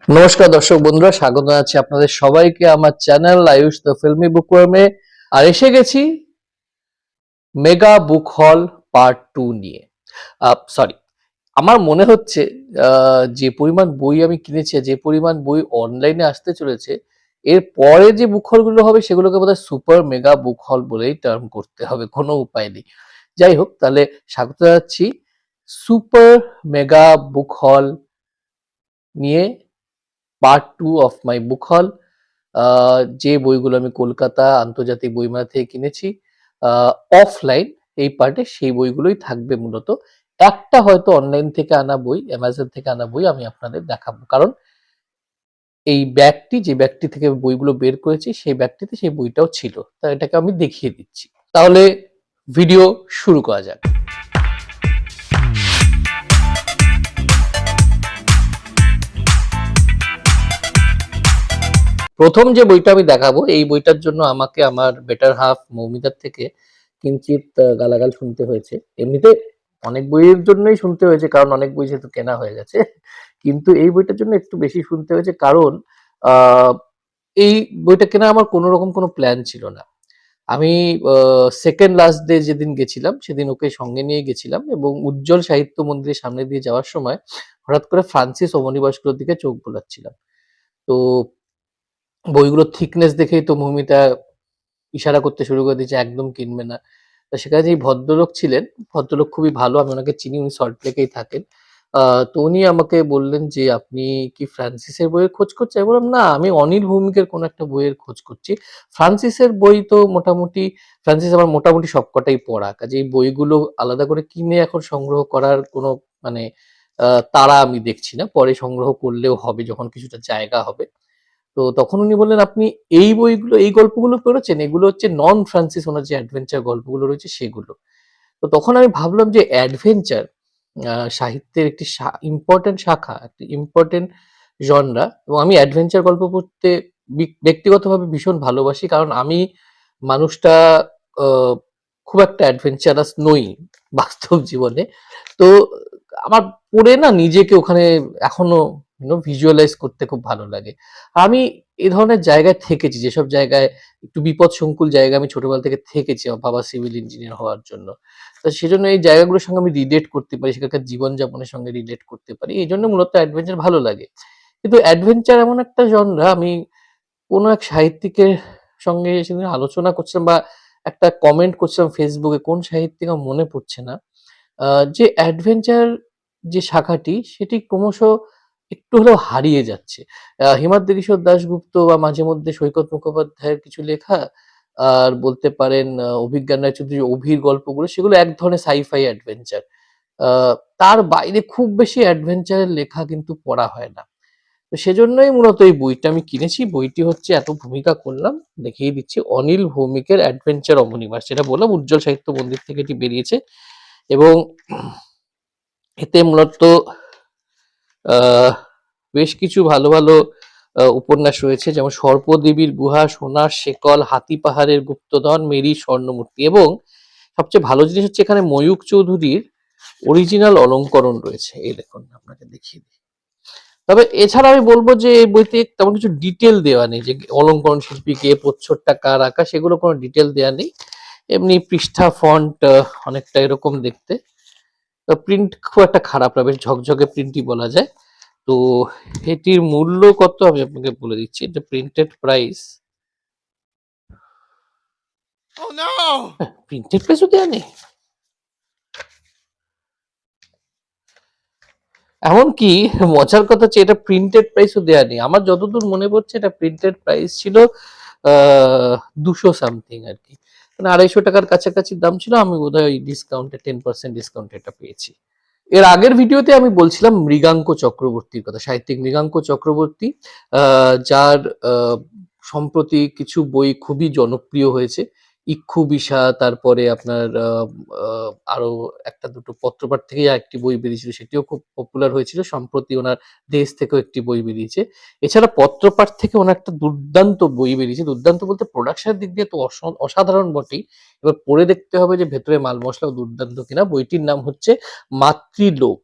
নমস্কার দর্শক বন্ধুরা, স্বাগত জানাচ্ছি আপনাদের সবাইকে আমার চ্যানেল আয়ুষ দ্য ফিল্মি বুকওয়ার্মে। আর এসে গেছি মেগা বুক হল পার্ট 2 নিয়ে। সরি, আমার মনে হচ্ছে যে পরিমাণ বই আমি কিনেছি, যে পরিমাণ বই অনলাইনে আসতে চলেছে, এর পরে যে বুক হলগুলো হবে সেগুলোকে বোধহয় সুপার মেগা বুক হল বলেই টার্ম করতে হবে, কোনো উপায় নেই। যাই হোক, তাহলে স্বাগত জানাচ্ছি সুপার মেগা বুক হল নিয়ে পার্ট 2 অফ মাই বুক হল। যে বইগুলো আমি কলকাতা আন্তর্জাতিক বইমেলা থেকে কিনেছি অফলাইন, এই পার্টে সেই বইগুলোই থাকবে মূলত। একটা হয়তো অনলাইন থেকে আনা বই, অ্যামাজন থেকে আনা বই আমি আপনাদের দেখাবো, কারণ এই ব্যাগটি, যে ব্যাগটি থেকে বইগুলো বের করেছি, সেই ব্যাগটিতে সেই বইটাও ছিল, তা এটাকে আমি দেখিয়ে দিচ্ছি। তাহলে ভিডিও শুরু করা যাক। প্রথম যে বইটা আমি দেখাবো, এই বইটার জন্য আমাকে আমার বেটার হাফ মৌমিতার থেকে কিঞ্চিত গালাগাল শুনতে হয়েছে। এমনিতে অনেক বইয়ের জন্যই শুনতে হয়েছে, কারণ অনেক বই যেহেতু কেনা হয়ে গেছে। কিন্তু এই বইটার জন্য একটু বেশি শুনতে হয়েছে, কারণ আহ, এই বইটা কেনা আমার কোনো রকম কোনো প্ল্যান ছিল না। আমি সেকেন্ড লাস্ট ডে যেদিন গেছিলাম, সেদিন ওকে সঙ্গে নিয়ে গেছিলাম, এবং উজ্জ্বল সাহিত্য মন্দিরের সামনে দিয়ে যাওয়ার সময় হঠাৎ করে ফ্রান্সিস অবনিবাসগুলোর দিকে চোখ বোলাচ্ছিলাম। তো বইগুলোর থিকনেস দেখেই তো মৌমিতা ইশারা করতে শুরু করে দিয়েছে একদম কিনবে না। তো সেখানে যেই ভদ্রলোক ছিলেন, ভদ্রলোক খুবই ভালো, আমি ওনাকে চিনি, উনি সল্ট লেকেই থাকেন। তো উনি আমাকে বললেন যে, আপনি কি ফ্রান্সিসের বইয়ের খোঁজ করছেন? আমি বললাম, না, আমি অনিল ভৌমিকের কোনো একটা বইয়ের খোঁজ করছি। ফ্রান্সিসের বই তো মোটামুটি, ফ্রান্সিস আমার মোটামুটি সবকটাই পড়া, কাজে এই বইগুলো আলাদা করে কিনে এখন সংগ্রহ করার কোনো মানে তাড়া আমি দেখছি না। পরে সংগ্রহ করলেও হবে, যখন কিছুটা জায়গা হবে। তো তখন উনি বললেন, আপনি এই বইগুলো, এই গল্পগুলো পড়েছেন? এগুলো হচ্ছে নন ফ্রান্সিস, ওনার যে অ্যাডভেঞ্চার গল্পগুলো রয়েছে সেগুলো। তো তখন আমি ভাবলাম যে অ্যাডভেঞ্চার সাহিত্যের একটি ইম্পর্টেন্ট শাখা, একটি ইম্পর্টেন্ট জনরা, এবং আমি অ্যাডভেঞ্চার গল্প পড়তে ব্যক্তিগতভাবে ভীষণ ভালোবাসি, কারণ আমি মানুষটা আহ, খুব একটা অ্যাডভেঞ্চারাস নই বাস্তব জীবনে। তো আমার পড়ে না নিজেকে ওখানে এখনো ভিজুয়ালাইজ করতে খুব ভালো লাগে। আমি এই ধরনের জায়গায় থেকেছি, যেসব জায়গায় একটু বিপদসংকুল জায়গায় আমি ছোটবেলা থেকে থেকেছি, আমার বাবা সিভিল ইঞ্জিনিয়ার হওয়ার জন্য। তো সেজন্য এই জায়গাগুলোর সঙ্গে আমি রিলেট করতে পারি, সেখানকার জীবনযাপনের সঙ্গে রিলেট করতে পারি, এই জন্য মূলত অ্যাডভেঞ্চার ভালো লাগে। কিন্তু অ্যাডভেঞ্চার এমন একটা জনরা, আমি কোনো এক সাহিত্যিকের সঙ্গে সেদিন আলোচনা করছিলাম, বা একটা কমেন্ট করছিলাম ফেসবুকে, কোন সাহিত্যিক আমার মনে পড়ছে না, যে অ্যাডভেঞ্চার যে শাখাটি, সেটি ক্রমশ একটু হলেও হারিয়ে যাচ্ছে। হিমাদ্রি কিশোর দাশগুপ্ত বা মাঝে মধ্যে সৈকত মুখোপাধ্যায়ের কিছু লেখা, আর বলতে পারেন অভিজ্ঞান রায়চৌধুরীর অভির গল্পগুলো, সেগুলো এক ধরনের সাইফাই অ্যাডভেঞ্চার। তার বাইরে খুব বেশি অ্যাডভেঞ্চারের লেখা কিন্তু পড়া হয় না। তো সেজন্যই মূলত এই বইটা আমি কিনেছি। বইটি হচ্ছে, এত ভূমিকা করলাম, দেখিয়ে দিচ্ছি, অনিল ভৌমিকের অ্যাডভেঞ্চার অবনিবাস, যেটা বললাম উজ্জ্বল সাহিত্য মন্দির থেকে এটি বেরিয়েছে। এবং এতে মূলত আহ বেশ কিছু ভালো ভালো উপন্যাস রয়েছে, যেমন সর্পদেবীর গুহা, সোনার শেকল, হাতি পাহাড়ের গুপ্তধন, মেরি স্বর্ণমূর্তি, এবং সবচেয়ে ভালো জিনিস হচ্ছে এখানে ময়ূক চৌধুরীর অরিজিনাল অলঙ্করণ রয়েছে। এই দেখুন, আপনাকে দেখিয়ে দিই। তবে এছাড়া আমি বলবো যে এই বইতে তেমন কিছু ডিটেল দেওয়া নেই, যে অলঙ্করণ শিল্পী কে, প্রচ্ছদটা কার আঁকা, সেগুলো কোনো ডিটেল দেওয়া নেই। এমনি পৃষ্ঠা ফন্ট অনেকটা এরকম দেখতে। প্রিন্ট খুব একটা খারাপ না, বেশ ঝকঝকে প্রিন্টই বলা যায়। তো এটির মূল্য কত আমি আপনাকে বলে দিচ্ছি। এটা প্রিন্টেড প্রাইস, প্রিন্টেড প্রাইসও দেওয়া নেই, এমনকি মজার কথা হচ্ছে এটা প্রিন্টেড প্রাইসও দেওয়া নেই। আমার যতদূর মনে পড়ছে এটা প্রিন্টেড প্রাইস ছিল 200 সামথিং আর কি, মানে 250 টাকার কাছাকাছি দাম ছিল। আমি বোধহয় ডিসকাউন্টে 10% ডিসকাউন্টে এটা পেয়েছি। এর আগের ভিডিওতে আমি বলছিলাম মৃগাঙ্ক চক্রবর্তীর কথা, সাহিত্যিক মৃগাঙ্ক চক্রবর্তী, যার সম্প্রতি কিছু বই খুবই জনপ্রিয় হয়েছে। ইক্ষু বিষা, তারপরে আপনার আরো একটা দুটো পত্রপাঠ থেকে একটি বই বেরিয়েছিল, সেটিও খুব পপুলার হয়েছিল। সম্প্রতি ওনার দেশ থেকেও একটি বই বেরিয়েছে। এছাড়া পত্রপাঠ থেকে ওনার একটা দুর্দান্ত বই বেরিয়েছে, দুর্দান্ত বলতে প্রোডাকশনের দিক দিয়ে তো অসাধারণ বটেই, এবার পড়ে দেখতে হবে যে ভেতরে মাল মশলাও দুর্দান্ত কিনা। বইটির নাম হচ্ছে মাতৃলোক।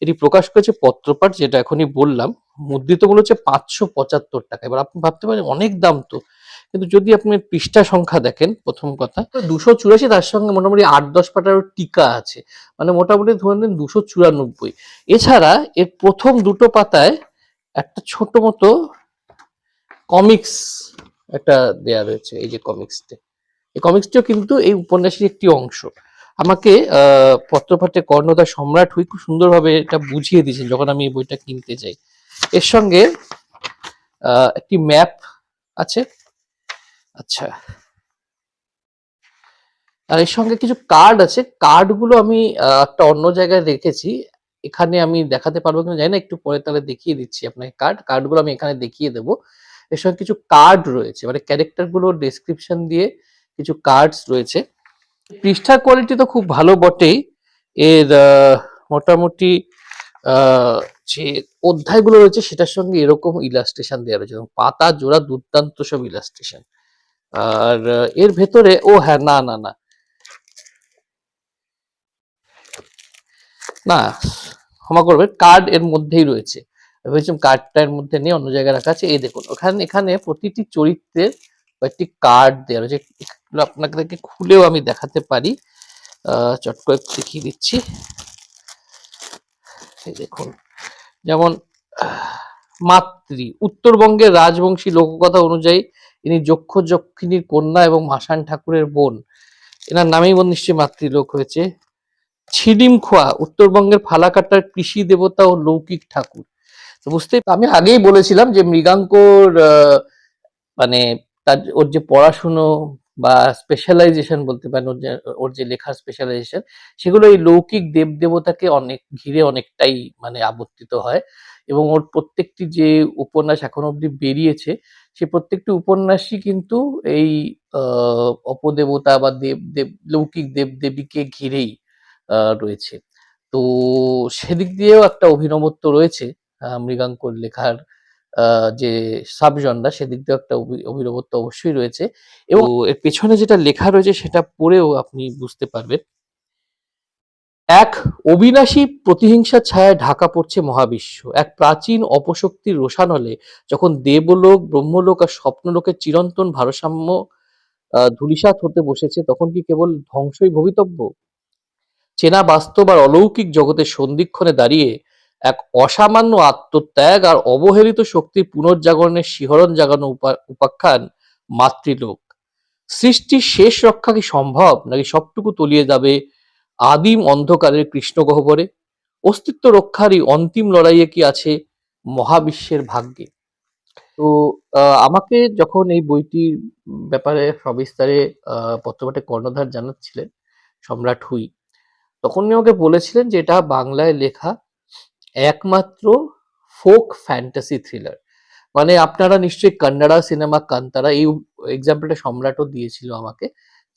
এটি প্রকাশ করেছে পত্রপাঠ, যেটা এখনই বললাম। মুদ্রিত মূল্য হচ্ছে 575 টাকা। এবার আপনি ভাবতে পারেন অনেক দাম তো, কিন্তু যদি আপনি পৃষ্ঠা সংখ্যা দেখেন, প্রথম কথা 284, তার সঙ্গে মোটামুটি 8-10 পাতার টিকা আছে, মানে মোটামুটি ধরে নিন 294। এছাড়া এর প্রথম দুটো পাতায় একটা ছোট মতো কমিক্স একটা দেয়া রয়েছে, এই যে কমিক্সটা, এই কমিক্সটিও কিন্তু এই উপন্যাসের একটি অংশ। আমাকে পত্রপাঠে কর্ণধার সম্রাট হুই খুব সুন্দরভাবে এটা বুঝিয়ে দিয়েছেন যখন আমি এই বইটা কিনতে যাই। এর সঙ্গে একটি ম্যাপ আছে, আচ্ছা, আর এর সঙ্গে কিছু কার্ড আছে। কার্ডগুলো আমি একটা অন্য জায়গায় রেখেছি, এখানে আমি দেখাতে পারবো কিনা জানি না, একটু পরে তাহলে দেখিয়ে দিচ্ছি আপনাকে। কার্ডগুলো আমি এখানে দেখিয়ে দেবো। এর সঙ্গে কিছু কার্ড রয়েছে, মানে ক্যারেক্টারগুলোর ডেসক্রিপশন দিয়ে কিছু কার্ডস রয়েছে। পৃষ্ঠার কোয়ালিটি তো খুব ভালো বটেই। এর মোটামুটি যে অধ্যায়গুলো রয়েছে সেটার সঙ্গে এরকম ইলাস্ট্রেশন দেওয়া রয়েছে, এবং পাতা জোড়া দুর্দান্ত সব ইলাস্ট্রেশন। আর এর ভেতরে, ও হ্যাঁ, না না না না, ক্ষমা করবেন, কার্ড এর মধ্যেই রয়েছে। ভেবেছিলাম কার্ডটা এর মধ্যে নেই, অন্য জায়গায় রাখা আছে। এই দেখুন, এখানে প্রতিটি চরিত্রের কয়েকটি কার্ড দেওয়া রয়েছে, এগুলো আপনাদেরকে খুলেও আমি দেখাতে পারি। চট করে দেখিয়ে দিচ্ছি। এই দেখুন, যেমন মাতৃ, উত্তরবঙ্গের রাজবংশী লোককথা অনুযায়ী ইনি যক্ষ যক্ষিণীর কন্যা এবং মাসান ঠাকুরের বোন। এনার নামেই বোন নিশ্চয়ই মাতৃলোক হয়েছে। ছিডিম খোয়া, উত্তরবঙ্গের ফালাকাটার কৃষি দেবতা ও লৌকিক ঠাকুর। তো বুঝতে, আমি আগেই বলেছিলাম যে মৃগাঙ্কর মানে ওর যে পড়াশুনো বা স্পেশালাইজেশন বলতে পারেন, ওর যে লেখার স্পেশালাইজেশন, সেগুলো এই লৌকিক দেব দেবতাকে অনেক ঘিরে অনেকটাই মানে আবর্তিত হয়। এবং ওর প্রত্যেকটি যে উপন্যাস এখন অব্দি বেরিয়েছে, সে প্রত্যেকটি উপন্যাসই কিন্তু এই অপদেবতা বা দেব দেব লৌকিক দেব দেবীকে ঘিরেই রয়েছে। তো সেদিক দিয়েও একটা অভিনবত্ব রয়েছে মৃগাঙ্কর লেখার যে সাবজনরা, সেদিক দিয়েও একটা অভিনবত্ব অবশ্যই রয়েছে। এবং এর পেছনে যেটা লেখা রয়েছে সেটা পড়েও আপনি বুঝতে পারবেন। এক অবিনাশী প্রতিহিংসার ছায়ায় ঢাকা পড়ছে মহাবিশ্ব। এক প্রাচীন অপশক্তির রোষানলে যখন দেবলোক, ব্রহ্মলোক আর স্বপ্নলোকের চিরন্তন ভারসাম্য ধূলিসাৎ হতে বসেছে, তখন কি কেবল ধ্বংসই ভবিতব্য? চেনা বাস্তব আর অলৌকিক জগতের সন্ধিক্ষণে দাঁড়িয়ে এক অসামান্য আত্মত্যাগ আর অবহেলিত শক্তির পুনর্জাগরণের শিহরণ জাগানো উপাখ্যান মাতৃলোক। সৃষ্টির শেষ রক্ষা কি সম্ভব, নাকি সবটুকু তলিয়ে যাবে আদিম অন্ধকারের কৃষ্ণগহ্বরে? অস্তিত্ব রক্ষারই অন্তিম লড়াইয়ে কি আছে মহাবিশ্বের ভাগ্যে? তো আমাকে যখন এই বইটির ব্যাপারে সবিস্তারে পত্রপাঠে কর্ণধার জানাচ্ছিলেন সম্রাট হুই, তখন উনি আমাকে বলেছিলেন যে এটা বাংলায় লেখা একমাত্র ফোক ফ্যান্টাসি থ্রিলার। মানে আপনারা নিশ্চয়ই কন্নড়া সিনেমা কান্তারা, এই এক্সাম্পলটা সম্রাটও দিয়েছিল আমাকে,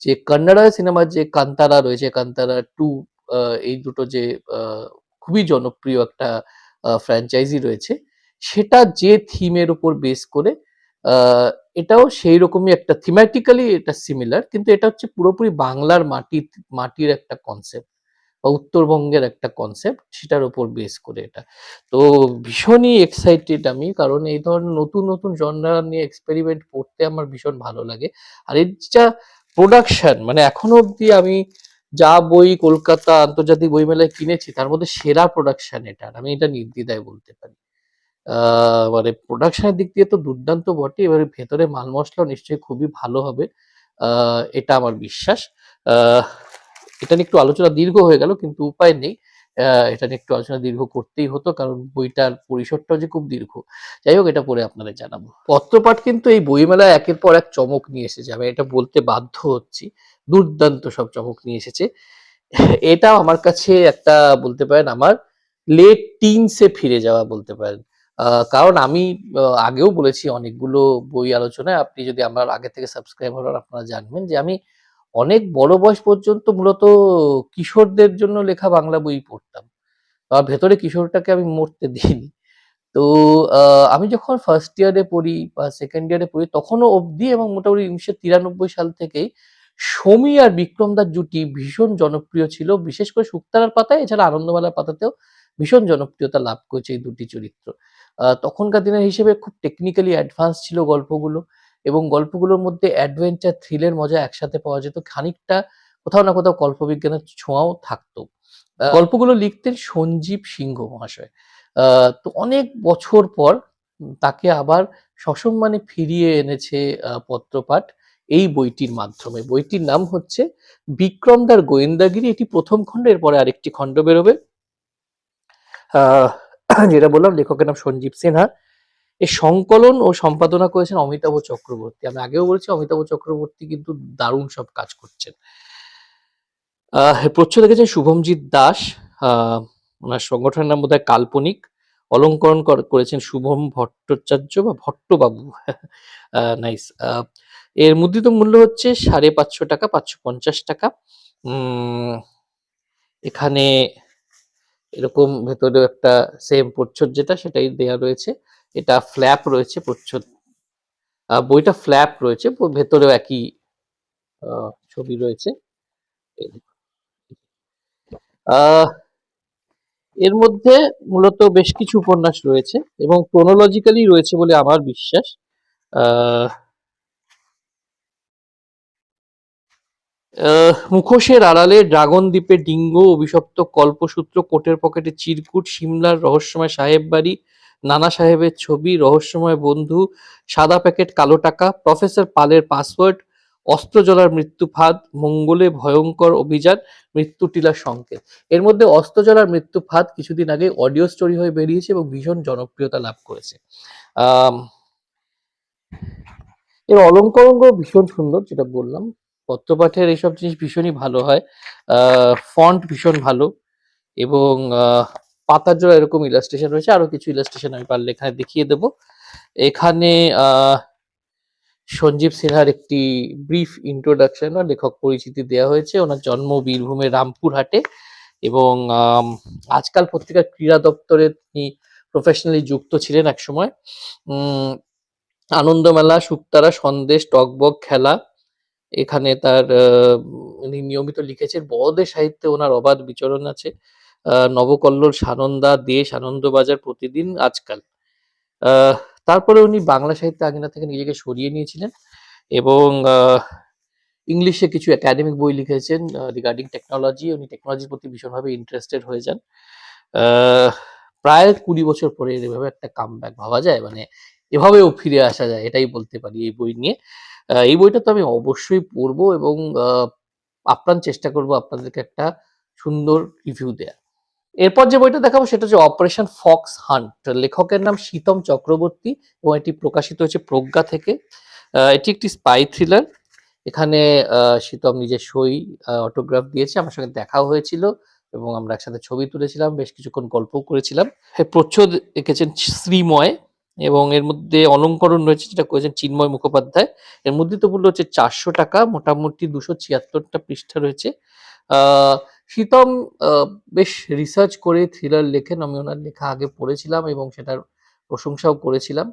যে কন্নড়া সিনেমার যে কান্তারা রয়েছে, কান্তারা টু, এই দুটো যে খুবই জনপ্রিয় একটা ফ্র্যাঞ্চাইজি রয়েছে, সেটা যে থিমের উপর বেস করে, আহ, এটাও সেই রকমই একটা থিমেটিক্যালি এটা সিমিলার, কিন্তু এটা হচ্ছে পুরোপুরি বাংলার মাটির একটা কনসেপ্ট বা উত্তরবঙ্গের একটা কনসেপ্ট, সেটার উপর বেস করে এটা। তো ভীষণই এক্সাইটেড আমি, কারণ এই ধরনের নতুন নতুন জনরা নিয়ে এক্সপেরিমেন্ট করতে আমার ভীষণ ভালো লাগে। আর এর যা প্রোডাকশন, মানে এখনো অব্দি আমি যা বই কলকাতা আন্তর্জাতিক বইমেলায় কিনেছি তার মধ্যে সেরা প্রোডাকশন এটা, আমি এটা নির্দ্বিধায় বলতে পারি। মানে প্রোডাকশনের দিক দিয়ে তো দুর্দান্ত বটে, এবারে ভেতরে মাল মশলাও নিশ্চয়ই খুবই ভালো হবে, এটা আমার বিশ্বাস। আহ এটা নিয়ে একটু আলোচনা দীর্ঘ হয়ে গেল, কিন্তু উপায় নেই, এটা নিয়ে একটু আলোচনা দীর্ঘ করতেই হতো, কারণ বইটার পরিসরটাও যে খুব দীর্ঘ। যাই হোক, এটা পরে আপনাদের জানাবো। পত্রপাঠ কিন্তু এই বইমেলায় একের পর এক চমক নিয়ে এসেছে, আমি এটা বলতে বাধ্য হচ্ছি। দুর্দান্ত সব চমক নিয়ে এসেছে। এটাও আমার কাছে একটা, বলতে পারেন আমার লেট টিনসে ফিরে যাওয়া বলতে পারেন। কারণ আমি আগেও বলেছি অনেকগুলো বই আলোচনায়, আপনি যদি আমার আগে থেকে সাবস্ক্রাইবার হন আপনারা জানবেন যে আমি অনেক বড় বয়স পর্যন্ত মূলত কিশোরদের জন্য লেখা বাংলা বই পড়তাম। আর ভেতরে কিশোরটাকে আমি মরতে দিইনি। তো আমি যখন ফার্স্ট ইয়ারে পড়ি বা সেকেন্ড ইয়ারে পড়ি তখনও অবধি, এবং মোটামুটি 1993 সাল থেকেই সমী আর বিক্রমদার জুটি ভীষণ জনপ্রিয় ছিল, বিশেষ করে শুকতারার পাতায়, এছাড়া আনন্দমেলার পাতাতেও ভীষণ জনপ্রিয়তা লাভ করেছে এই দুটি চরিত্র। তখনকার দিনের হিসেবে খুব টেকনিক্যালি অ্যাডভান্স ছিল গল্পগুলো, এবং গল্পগুলোর মধ্যে অ্যাডভেঞ্চার, থ্রিলের মজা একসাথে পাওয়া যেত। খানিকটা কোথাও না কোথাও কল্পবিজ্ঞানের ছোঁয়াও থাকতো। গল্পগুলো লিখতেন সঞ্জীব সিংহ মহাশয়। তো অনেক বছর পর তাকে আবার সসম্মানে ফিরিয়ে এনেছে পত্রপাঠ এই বইটির মাধ্যমে। বইটির নাম হচ্ছে বিক্রমদার গোয়েন্দাগিরি। এটি প্রথম খণ্ড, এরপরে আরেকটি খণ্ড বেরোবে। যেটা বললাম, লেখকের নাম সঞ্জীব সিনহা। এর সংকলন ও সম্পাদনা করেছেন অমিতাভ চক্রবর্তী। আমি আগেও বলেছি অমিতাভ চক্রবর্তী কিন্তু দারুণ সব কাজ করছেন। প্রচ্ছদ লিখেছেন শুভমজিৎ দাস। ওনার সংগঠনের নাম বোধহয় কাল্পনিক। অলঙ্করণ করেছেন শুভম ভট্টাচার্য বা ভট্টবাবু। নাইস। এর মুদ্রিত মূল্য হচ্ছে 550 টাকা, 550 টাকা। এখানে এরকম ভেতরে একটা সেম প্রচ্ছদ যেটা সেটাই দেয়া রয়েছে। এটা ফ্ল্যাপ রয়েছে প্রচ্ছদ, বইটা ফ্ল্যাপ রয়েছে, ভেতরেও একই ছবি রয়েছে। এর মধ্যে মূলত বেশ কিছু উপন্যাস রয়েছে এবং ক্রোনোলজিক্যালি রয়েছে বলে আমার বিশ্বাস। মুখোশের আড়ালে, ড্রাগন দ্বীপে ডিঙ্গো, অভিশপ্ত কল্পসূত্র, কোটের পকেটে চিরকুট, সিমলার রহস্যময় সাহেব বাড়ি, নানা সাহেবের ছবি, রহস্যময় বন্ধু, সাদা প্যাকেট কালো টাকা, প্রফেসর পালের পাসওয়ার্ড, অস্ত্রজলার মৃত্যু ফাঁদ, মঙ্গলে ভয়ঙ্কর অভিযান, মৃত্যু টিলার সংকেত। এর মধ্যে অস্ত্রজলার মৃত্যু ফাঁদ কিছুদিন আগে অডিও স্টোরি হয়ে বেরিয়েছে এবং ভীষণ জনপ্রিয়তা লাভ করেছে। এর অলঙ্করণ ভীষণ সুন্দর, যেটা বললাম। পত্রপাঠের এইসব জিনিস ভীষণই ভালো হয়। ফন্ট ভীষণ ভালো, এবং পাতার জোড়া এরকম ইলাস্ট্রেশন রয়েছে। আরো কিছু ইলাস্ট্রেশন আমি পারলে এখানে দেখিয়ে দেব। এখানে সঞ্জীব সিনহার একটি ব্রিফ ইন্ট্রোডাকশন বা লেখক পরিচিতি দেওয়া হয়েছে। ওনার জন্ম বীরভূমের রামপুরহাটে, এবং আজকাল পত্রিকার ক্রীড়া দপ্তরে তিনি প্রফেশনালি যুক্ত ছিলেন একসময়। আনন্দমেলা, শুকতারা, সন্দেশ, টকবক, খেলা, এখানে তার উনি নিয়মিত লিখেছেন। বড়দের সাহিত্যে ওনার অবাধ বিচরণ আছে। নবকল্লোল, সানন্দা, দেশ, আনন্দবাজার, প্রতিদিন, আজকাল। তারপরে উনি বাংলা সাহিত্যে আঙিনা থেকে নিজেকে সরিয়ে নিয়েছিলেন এবং ইংলিশে কিছু একাডেমিক বই লিখেছেন রিগার্ডিং টেকনোলজি। উনি টেকনোলজির প্রতি ভীষণভাবে ইন্টারেস্টেড হয়ে যান। প্রায় 20 বছর পরে এভাবে একটা কামব্যাক ভাবা যায়, মানে এভাবেও ফিরে আসা যায়, এটাই বলতে পারি এই বই নিয়ে। এই বইটা তো আমি অবশ্যই পড়বো এবং আপ্রাণ চেষ্টা করব আপনাদেরকে একটা সুন্দর রিভিউ দেয়া। এরপর যে বইটা দেখাবো সেটা হচ্ছে অপারেশন ফক্স হান্ট। লেখকের নাম শীতম চক্রবর্তী এবং এটি প্রকাশিত হয়েছে প্রজ্ঞা থেকে। এটি একটি স্পাই থ্রিলার। এখানে শীতম নিজের সই অটোগ্রাফ দিয়েছে, আমার সঙ্গে দেখাও হয়েছিল এবং আমরা একসাথে ছবি তুলেছিলাম, বেশ কিছুক্ষণ গল্পও করেছিলাম। প্রচ্ছদ এঁকেছেন শ্রীময় এবং এর মধ্যে অলঙ্করণ রয়েছে যেটা করেছেন চিন্ময় মুখোপাধ্যায়। এর মুদ্রিত মূল্য হচ্ছে 400 টাকা, মোটামুটি 276টা পৃষ্ঠা রয়েছে। শীতম বেশ রিসার্চ করে থ্রিলার লেখেন। আমি ওনার লেখা আগে পড়েছিলাম এবং সেটার প্রশংসাও করেছিলাম।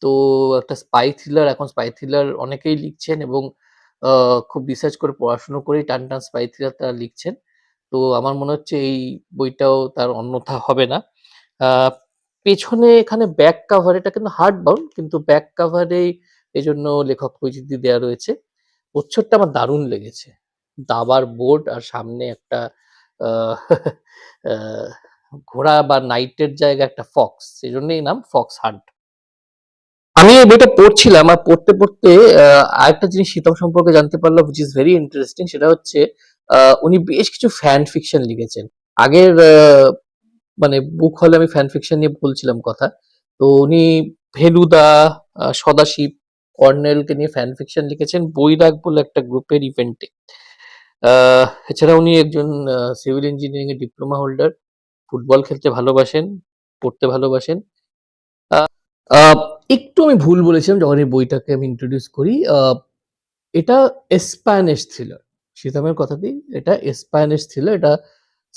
তো একটা স্পাই থ্রিলার, এখন স্পাই থ্রিলার অনেকেই লিখছেন এবং খুব রিসার্চ করে পড়াশুনো করেই টান টান স্পাই থ্রিলার তারা লিখছেন। তো আমার মনে হচ্ছে এই বইটাও তার অন্যথা হবে না। পেছনে এখানে ব্যাক কাভার, এটা কিন্তু হার্ড বাউন্ড, কিন্তু ব্যাক কাভারেই এই জন্য লেখক পরিচিতি দেওয়া রয়েছে। প্রচ্ছদটা আমার দারুণ লেগেছে, দাবার বোর্ড আর সামনে একটা ঘোড়া বা নাইটের জায়গায় একটা ফক্স, সেই জন্যই নাম ফক্স হান্ট। আমি এই বইটা পড়ছিলাম আর পড়তে পড়তে আরেকটা জিনিস শীতম সম্পর্কে জানতে পারলাম, which is very interesting। সেটা হচ্ছে উনি বেশ কিছু ফ্যান ফিকশন লিখেছেন। আগের মানে বুক হলে আমি ফ্যান ফিকশন নিয়ে বলছিলাম কথা। তো উনি ফেলুদা, সদাশিব, কর্নেলকে নিয়ে ফ্যান ফিকশন লিখেছেন বৈরাগ বলে একটা গ্রুপের ইভেন্টে। এছাড়া উনি একজন সিভিল ইঞ্জিনিয়ারিং এর ডিপ্লোমা হোল্ডার, ফুটবল খেলতে ভালোবাসেন, পড়তে ভালোবাসেন। একটু আমি ভুল বলেছিলাম যখন এই বইটাকে আমি ইন্ট্রোডিউস করি। এটা স্প্যানিশ থ্রিলার, সীতামের কথাতেই এটা স্প্যানিশ থ্রিলার। এটা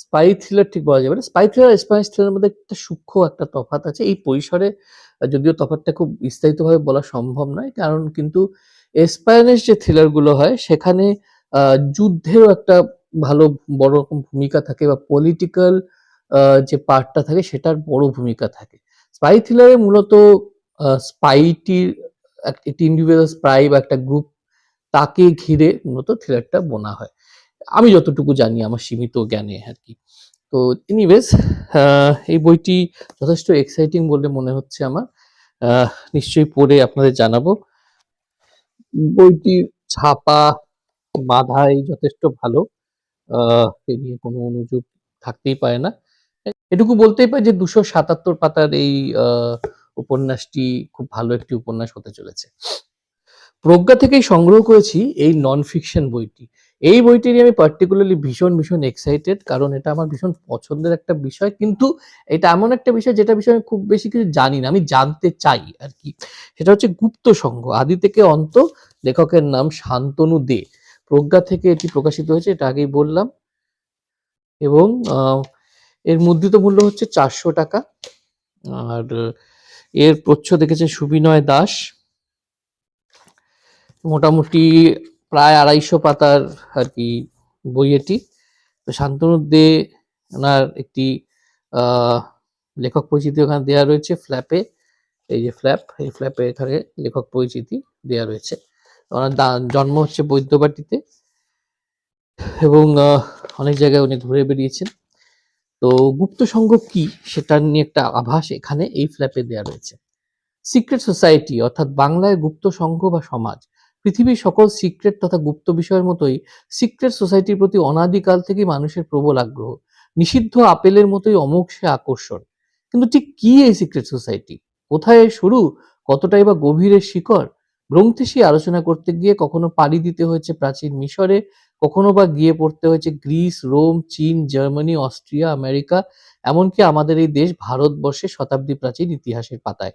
স্পাই থ্রিলার ঠিক বলা যাবে না। স্পাই থ্রিলার আর স্প্যানিশ থ্রিলারের মধ্যে একটা সূক্ষ্ম একটা তফাৎ আছে। এই পরিসরে যদিও তফাৎটা খুব বিস্তারিতভাবে বলা সম্ভব নয়, কারণ কিন্তু স্প্যানিশ যে থ্রিলার গুলো হয় সেখানে যুদ্ধেরও একটা ভালো বড় রকম ভূমিকা থাকে বা পলিটিক্যাল যে পার্টটা থাকে সেটার বড় ভূমিকা থাকে। স্পাই থ্রিলারে মূলত স্পাইটির একটি ইন্ডিভিজুয়াল স্পাই বা একটা গ্রুপ, তাকে ঘিরে মূলত থ্রিলারটা বোনা হয়, আমি যতটুকু জানি আমার সীমিত জ্ঞানে আর কি। তো এনিওয়েজ, এই বইটি যথেষ্ট এক্সাইটিং বলে মনে হচ্ছে আমার। নিশ্চয়ই পড়ে আপনাদের জানাবো। বইটির ছাপা বাঁধাই যথেষ্ট ভালো, এ নিয়ে কোনো অনুযোগ থাকতেই পারে না। এটুকু বলতেই পারি যে 277 পাতার এই উপন্যাসটি খুব ভালো একটি উপন্যাস হতে চলেছে। প্রজ্ঞা থেকেই সংগ্রহ করেছি এই নন ফিকশন বইটি। এই বইটি নিয়ে আমি পার্টিকুলারলি ভীষণ এক্সাইটেড, কারণ এটা আমার ভীষণ পছন্দের একটা বিষয়। কিন্তু এটা এমন একটা বিষয় যেটা বিষয়ে আমি খুব বেশি কিছু জানি না, আমি জানতে চাই আর কি। সেটা হচ্ছে গুপ্ত সংঘ, আদি থেকে অন্ত। লেখকের নাম শান্তনু দে। প্রজ্ঞা থেকে এটি প্রকাশিত হয়েছে, এটা আগেই বললাম। এবং এর মুদ্রিত মূল্য হচ্ছে 400 টাকা। আর এর প্রচ্ছদ দেখেছে সুবিনয় দাস। মোটামুটি প্রায় 250 পাতার আর কি বই এটি। তো শান্তনু দে, ওনার একটি লেখক পরিচিতি ওখানে দেওয়া রয়েছে ফ্ল্যাপে। এই যে ফ্ল্যাপ, এই ফ্ল্যাপে এখানে লেখক পরিচিতি দেওয়া রয়েছে। ওনার জন্ম হচ্ছে বৈদ্যবাটিতে, এবং অনেক জায়গায় উনি ঘুরে বেরিয়েছেন। তো গুপ্ত সংঘ কি সেটা নিয়ে একটা আভাস এখানে এই ফ্ল্যাপে দেওয়া রয়েছে। সিক্রেট সোসাইটি অর্থাৎ বাংলায় গুপ্ত সংঘ বা সমাজ, পৃথিবীর সকল সিক্রেট তথা গুপ্ত বিষয়ের মতোই সিক্রেট সোসাইটির প্রতি অনাদিকাল থেকে মানুষের প্রবল আগ্রহ। নিষিদ্ধ আপেলের মতোই অমোঘ সে আকর্ষণ। কিন্তু ঠিক কি এই সিক্রেট সোসাইটি, কোথায় এর শুরু, কতটাই বা গভীরের শিকড়? গ্রন্থেশী আলোচনা করতে গিয়ে কখনো পাড়ি দিতে হয়েছে প্রাচীন মিশরে, কখনো বা গিয়ে পড়তে হয়েছে গ্রিস, রোম, চীন, জার্মানি, অস্ট্রিয়া, আমেরিকা, এমনকি আমাদের এই দেশ ভারতবর্ষের শতাব্দী প্রাচীন ইতিহাসের পাতায়।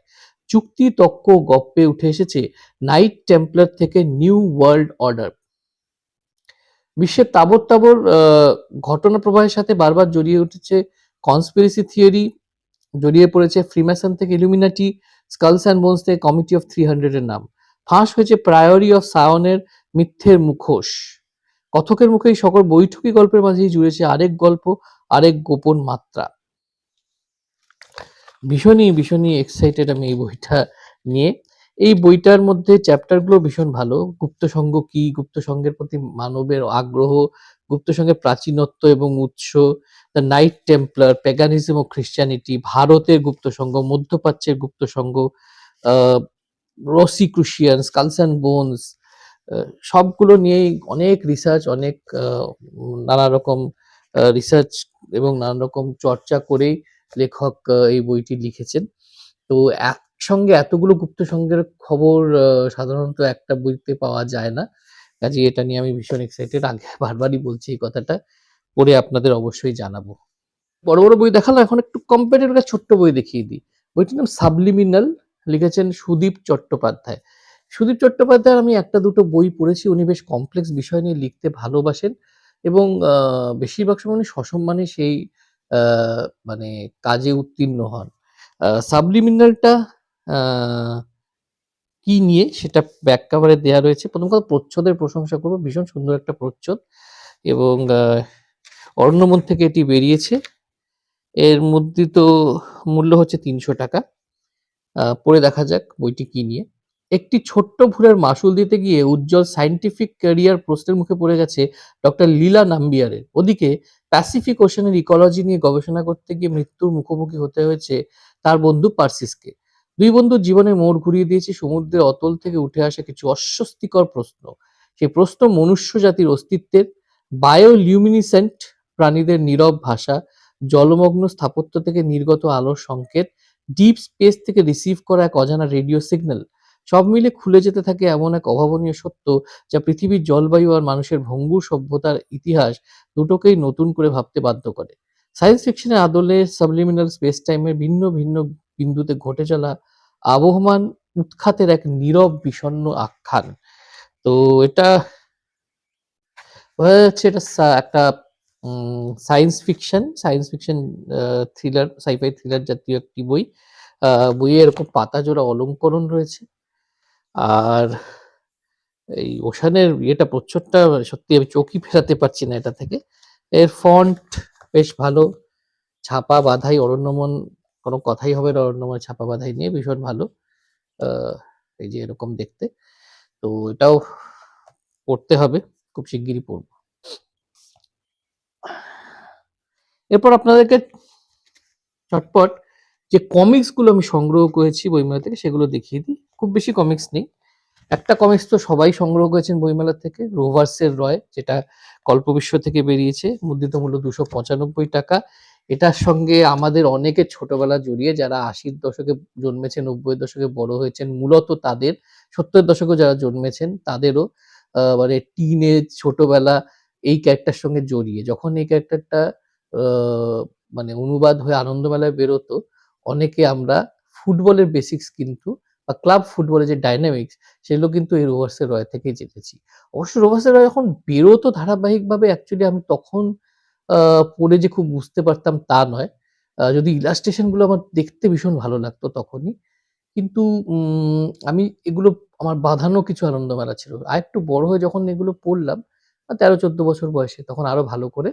যুক্তি তক্ক গপ্পে উঠে এসেছে নাইট টেম্পলার থেকে নিউ ওয়ার্ল্ড অর্ডার। বিশ্বের তাবর তাবর ঘটনা প্রবাহের সাথে বারবার জড়িয়ে উঠেছে কনস্পিরেসি থিওরি, জড়িয়ে পড়েছে ফ্রিম্যাসন থেকে ইলুমিনাটি, স্কালস অ্যান্ড বোনস থেকে কমিটি অফ 300 এর নাম। ফাঁস হয়েছে প্রায়োরি অফ সায়নের মিথ্যের মুখোশ। কথকের মুখে এই সকল বৈঠকি গল্পের মাঝেই জুড়েছে আরেক গল্প, আরেক গোপন মাত্রা। ভীষণই এক্সাইটেড আমি এই বইটা নিয়ে। এই বইটার মধ্যে চ্যাপ্টারগুলো ভীষণ ভালো। গুপ্ত সংঘ কি, গুপ্ত সংঘের প্রতি মানবের আগ্রহ, গুপ্ত সংঘের প্রাচীনত্ব এবং উৎস, দ্য নাইট টেম্পলার, প্যাগানিজম ও খ্রিস্টানিটি, ভারতের গুপ্ত সংঘ, মধ্যপ্রাচ্যের গুপ্ত সংঘ, রসিক্রুশিয়ান, স্কালস অ্যান্ড বোনস, সবগুলো নিয়েই অনেক রিসার্চ, অনেক নানা রকম রিসার্চ এবং নানা রকম চর্চা করেই লেখক এই বইটি লিখেছেন। তো একসঙ্গে এতগুলো গুপ্ত সংঘের খবর সাধারণত একটা বইতে পাওয়া যায় না। কাজেই এটা নিয়ে আমি ভীষণ এক্সাইটেড। আগে বারবারই বলছি এই কথাটা, পড়ে আপনাদের অবশ্যই জানাবো। বড় বই দেখালাম, এখন একটু কম্প্যারেটিভ একটা ছোট্ট বই দেখিয়ে দিই। বইটির নাম সাবলিমিনাল, লিখেছেন সুদীপ চট্টোপাধ্যায়। সুদীপ চট্টোপাধ্যায়ের আমি একটা দুটো বই পড়েছি। উনি বেশ কমপ্লেক্স বিষয় নিয়ে লিখতে ভালোবাসেন, এবং বেশিরভাগ সময় উনি সসম্মানে সেই মানে কাজে উত্তীর্ণ হন। সাবলিমিনালটা কি নিয়ে সেটা ব্যাক কভারে দেয়া রয়েছে। প্রথম কথা প্রচ্ছদের প্রশংসা করব, ভীষণ সুন্দর একটা প্রচ্ছদ, এবং অরণ্যমন থেকে এটি বেরিয়েছে। এর মুদ্রিত মূল্য হচ্ছে 300 টাকা। পড়ে দেখা যাক বইটি কি নিয়ে। একটি ছোট্ট ভুলের মাসুল দিতে গিয়ে উজ্জ্বল সায়েন্টিফিক ক্যারিয়ার প্রশ্নের মুখে পড়ে গেছে ডক্টর লীলা নাম্বিয়ারের। ওদিকে প্যাসিফিক ওশানের ইকোলজি নিয়ে গবেষণা করতে গিয়ে মৃত্যুর মুখোমুখি হতে হয়েছে তার বন্ধু পার্সিসকে। দুই বন্ধুর জীবনে মোড় ঘুরিয়ে দিয়েছে সমুদ্রের অতল থেকে উঠে আসা কিছু অস্বস্তিকর প্রশ্ন। সেই প্রশ্ন মনুষ্য জাতির অস্তিত্বের, বায়োলিউমিনিসেন্ট প্রাণীদের নীরব ভাষা, জলমগ্ন স্থাপত্য থেকে নির্গত আলোর সংকেত, ডিপ স্পেস থেকে রিসিভ করা এক অজানা রেডিও সিগন্যাল, সব মিলে খুলে যেতে থাকে এমন এক অভাবনীয় সত্য যা পৃথিবীর জলবায়ু আর মানুষের ভঙ্গুর সভ্যতার ইতিহাস দুটোকেই নতুন করে ভাবতে বাধ্য করে। সায়েন্স ফিকশনের আদলে সাবলিমিনাল স্পেস টাইমের ভিন্ন ভিন্ন বিন্দুতে ঘটে চলা আবহমান উৎখাতের এক নীরব বিষণ্ণ আখ্যান। তো এটা বোঝা যাচ্ছে এটা একটা science fiction thriller, scifi thriller জাতীয় একটি বই। বইয়ে এরকম পাতা জোড়া অলঙ্করণ রয়েছে। আর এই ওশানের ইয়েটা, প্রচ্ছদটা সত্যি আমি চোখই ফেরাতে পারছি না এটা থেকে। এর ফন্ট বেশ ভালো, ছাপা বাঁধাই অরণ্যমন কোনো কথাই হবে না অরণ্যময় ছাপা বাঁধাই নিয়ে, ভীষণ ভালো। আ এই যে এরকম দেখতে। তো এটাও পড়তে হবে। খুব শিগগিরই পড়ব। এরপর আপনাদেরকে চটপট যে কমিক্স গুলো আমি সংগ্রহ করেছি বইমেলা থেকে সেগুলো দেখিয়ে দিই। খুব বেশি কমিক্স নেই। একটা কমিক্স তো সবাই সংগ্রহ করেছেন বইমেলা থেকে, রোভার্সের রয়, যেটা কল্পবিশ্ব থেকে বেরিয়েছে। মুদ্রিত মূল্য ৳২৯৫। এটার সঙ্গে আমাদের অনেকের ছোটবেলা জড়িয়ে, যারা ৮০ দশকে জন্মেছেন, ৯০ দশকে বড় হয়েছেন, মূলত তাদের, ৭০ দশকেও যারা জন্মেছেন তাদেরও মানে টিনেজ, ছোটবেলা এই ক্যারেক্টার সঙ্গে জড়িয়ে। যখন এই ক্যারেক্টারটা আ মানে অনুবাদ হয়ে আনন্দমেলায় বেরোতো, অনেকে আমরা ফুটবলের বেসিক্স কিন্তু, বা ক্লাব ফুটবলের যে ডায়নামিক্স, সেগুলো কিন্তু এই রোভার্সের রয় থেকেই জেনেছি। অবশ্য রোভার্সের রয় যখন বেরোতো ধারাবাহিকভাবে, অ্যাকচুয়ালি আমি তখন আ পড়ে যে খুব বুঝতে পারতাম তা নয়। যদি ইলাস্ট্রেশন গুলো আমার দেখতে ভীষণ ভালো লাগতো তখনই। কিন্তু আমি এগুলো, আমার বাঁধানো কিছু আনন্দমেলা ছিল। আরেকটু বড় হয়ে যখন এগুলো পড়লাম, ১৩-১৪ বছর বয়সে, তখন আরো ভালো করে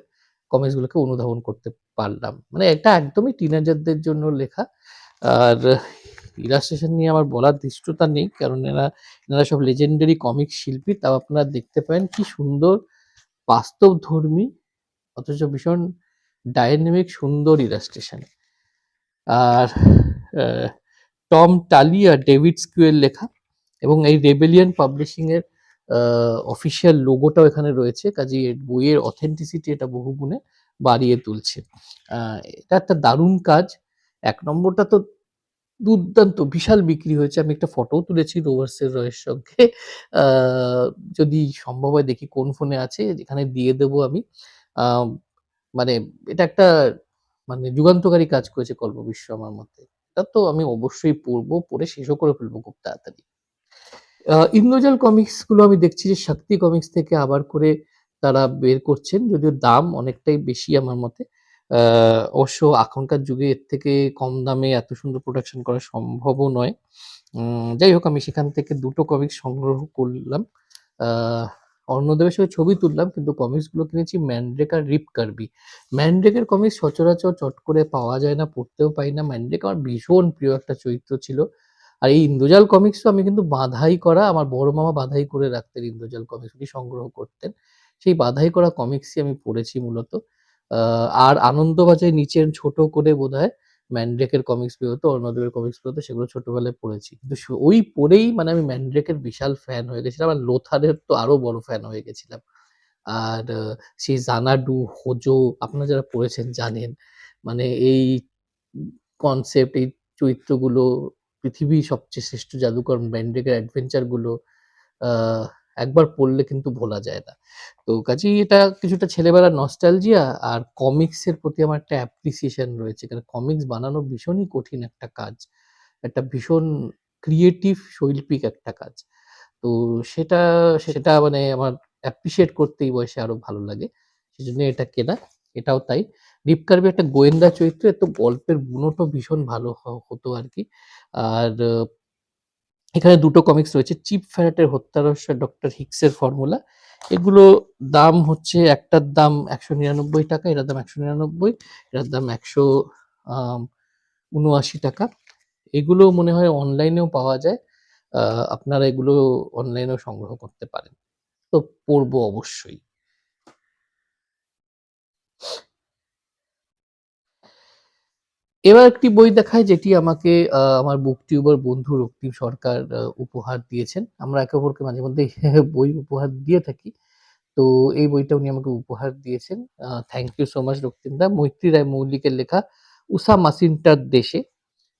কমিক্স গুলোকে অনুধাবন করতে পারলাম। মানে এটা একদমই টিনেজারদের জন্য লেখা। আর ইলাস্ট্রেশন নিয়ে আমার বলার ধৃষ্টতা নেই। কারণ এনারা সব legendary কমিক্স শিল্পী। তাও আপনারা দেখতে পারেন কি সুন্দর বাস্তবধর্মী, অথচ ভীষণ ডায়নামিক সুন্দর ইলাস্ট্রেশন। আর আ টম টালি আর ডেভিড স্কিউ এর লেখা, এবং এই রেবেলিয়ন পাবলিশিং এর আ অফিসিয়াল লোগোটাও এখানে রয়েছে। কাজেই এর বইয়ের অথেন্টিসিটি এটা বহুগুণে বাড়িয়ে তুলছে। আ এটা একটা দারুণ কাজ। ১ নম্বরটা তো দুর্দান্ত বিশাল বিক্রি হয়েছে। আমি একটা ফটোও তুলেছি রোভার্সের রয়ের সঙ্গে। আ যদি সম্ভব হয় দেখি কোন ফোনে আছে, এখানে দিয়ে দেবো আমি। আ মানে এটা একটা মানে যুগান্তকারী কাজ করেছে কল্পবিশ্ব আমার মতে। এটা তো আমি অবশ্যই পড়বো, পড়ে শেষও করে ফেলবো খুব তাড়াতাড়ি। ইন্দ্রজাল কমিক্স গুলো আমি দেখছি যে শক্তি কমিক্স থেকে আবার করে তারা বের করছেন। যদিও দাম অনেকটাই বেশি আমার মতে। আ অবশ্য এখনকার যুগে এর থেকে কম দামে এত সুন্দর প্রোডাকশন করা সম্ভবও নয়। যাই হোক, আমি সেখান থেকে ২ টো কমিক্স সংগ্রহ করলাম। আ অর্ণদেবের সাথে ছবি তুললাম, কিন্তু কমিক্স গুলো কিনেছি ম্যানড্রেক আর রিপ কার্বি। ম্যানড্রেকের কমিক্স সচরাচর চট করে পাওয়া যায় না, পড়তেও পাই না। ম্যানড্রেক আমার ভীষণ প্রিয় একটা চরিত্র ছিল। আর এই ইন্দ্রজাল কমিক্সও আমি কিন্তু বাঁধাই করা, আমার বড় মামা বাঁধাই করে রাখতেন ইন্দ্রজাল কমিক্স, উনি সংগ্রহ করতেন। সেই বাঁধাই করা কমিক্সই আমি পড়েছি মূলত। আ আর আনন্দবাজারের নিচের ছোট করে বোধহয় ম্যানড্রেকের কমিক্স বেরোতো, অরুণোদয়ের কমিক্স বেরোতো, সেগুলো ছোটবেলায় পড়েছি। কিন্তু ওই পড়েই মানে আমি ম্যানড্রেকের বিশাল ফ্যান হয়ে গেছিলাম। আর লোথারের তো আরো বড় ফ্যান হয়ে গেছিলাম। আর সেই জানাডু, হোজো, আপনারা যারা পড়েছেন জানেন। মানে এই কনসেপ্ট, এই চরিত্রগুলো, পৃথিবীর সবচেয়ে শ্রেষ্ঠ জাদুকর ম্যান্ড্রিকের অ্যাডভেঞ্চার গুলো আ একবার পড়লে কিন্তু ভোলা যায় না। তো কাজেই এটা কিছুটা ছেলেবেলার নস্টালজিয়া, আর কমিক্স এর প্রতি আমার একটা অ্যাপ্রিসিয়েশন রয়েছে। কারণ কমিক্স বানানো ভীষণই কঠিন একটা কাজ। একটা ভীষণ ক্রিয়েটিভ শৈল্পিক একটা কাজ। তো সেটা সেটা মানে আমার অ্যাপ্রিশিয়েট করতে এই বয়সে আরো ভালো লাগে। সেজন্য এটা কেনা। এটাও তাই। রিপ কার্বি একটা গোয়েন্দা চরিত্র। এর তো গল্পের বুনটও ভীষণ ভালো হতো আরকি। আর এখানে ২ টো কমিক্স রয়েছে। চিপ ফ্যারেটের হত্যা রহস্য, ডক্টর হিক্সের ফর্মুলা। এগুলো দাম হচ্ছে, একটার দাম ৳১৯৯ এটার দাম ৳১৯৯, এটার দাম আম ৳৭৯। এগুলো মনে হয় অনলাইনেও পাওয়া যায়। আ আপনারা এগুলো অনলাইনেও সংগ্রহ করতে পারেন। তো পড়বো অবশ্যই। এবার একটি বই দেখাই যেটি আমাকে আমার বুক টিউবার বন্ধু রক্তিম সরকার উপহার দিয়েছেন। আমরা একে অপরকে মাঝে মধ্যেই বই উপহার দিয়ে থাকি। তো এই বইটা উনি আমাকে উপহার দিয়েছেন। থ্যাংক ইউ সো মাচ রক্তিমদা। মৈত্রী রায় মৌলিকের লেখা 'উষা মাসিন্টার দেশে'।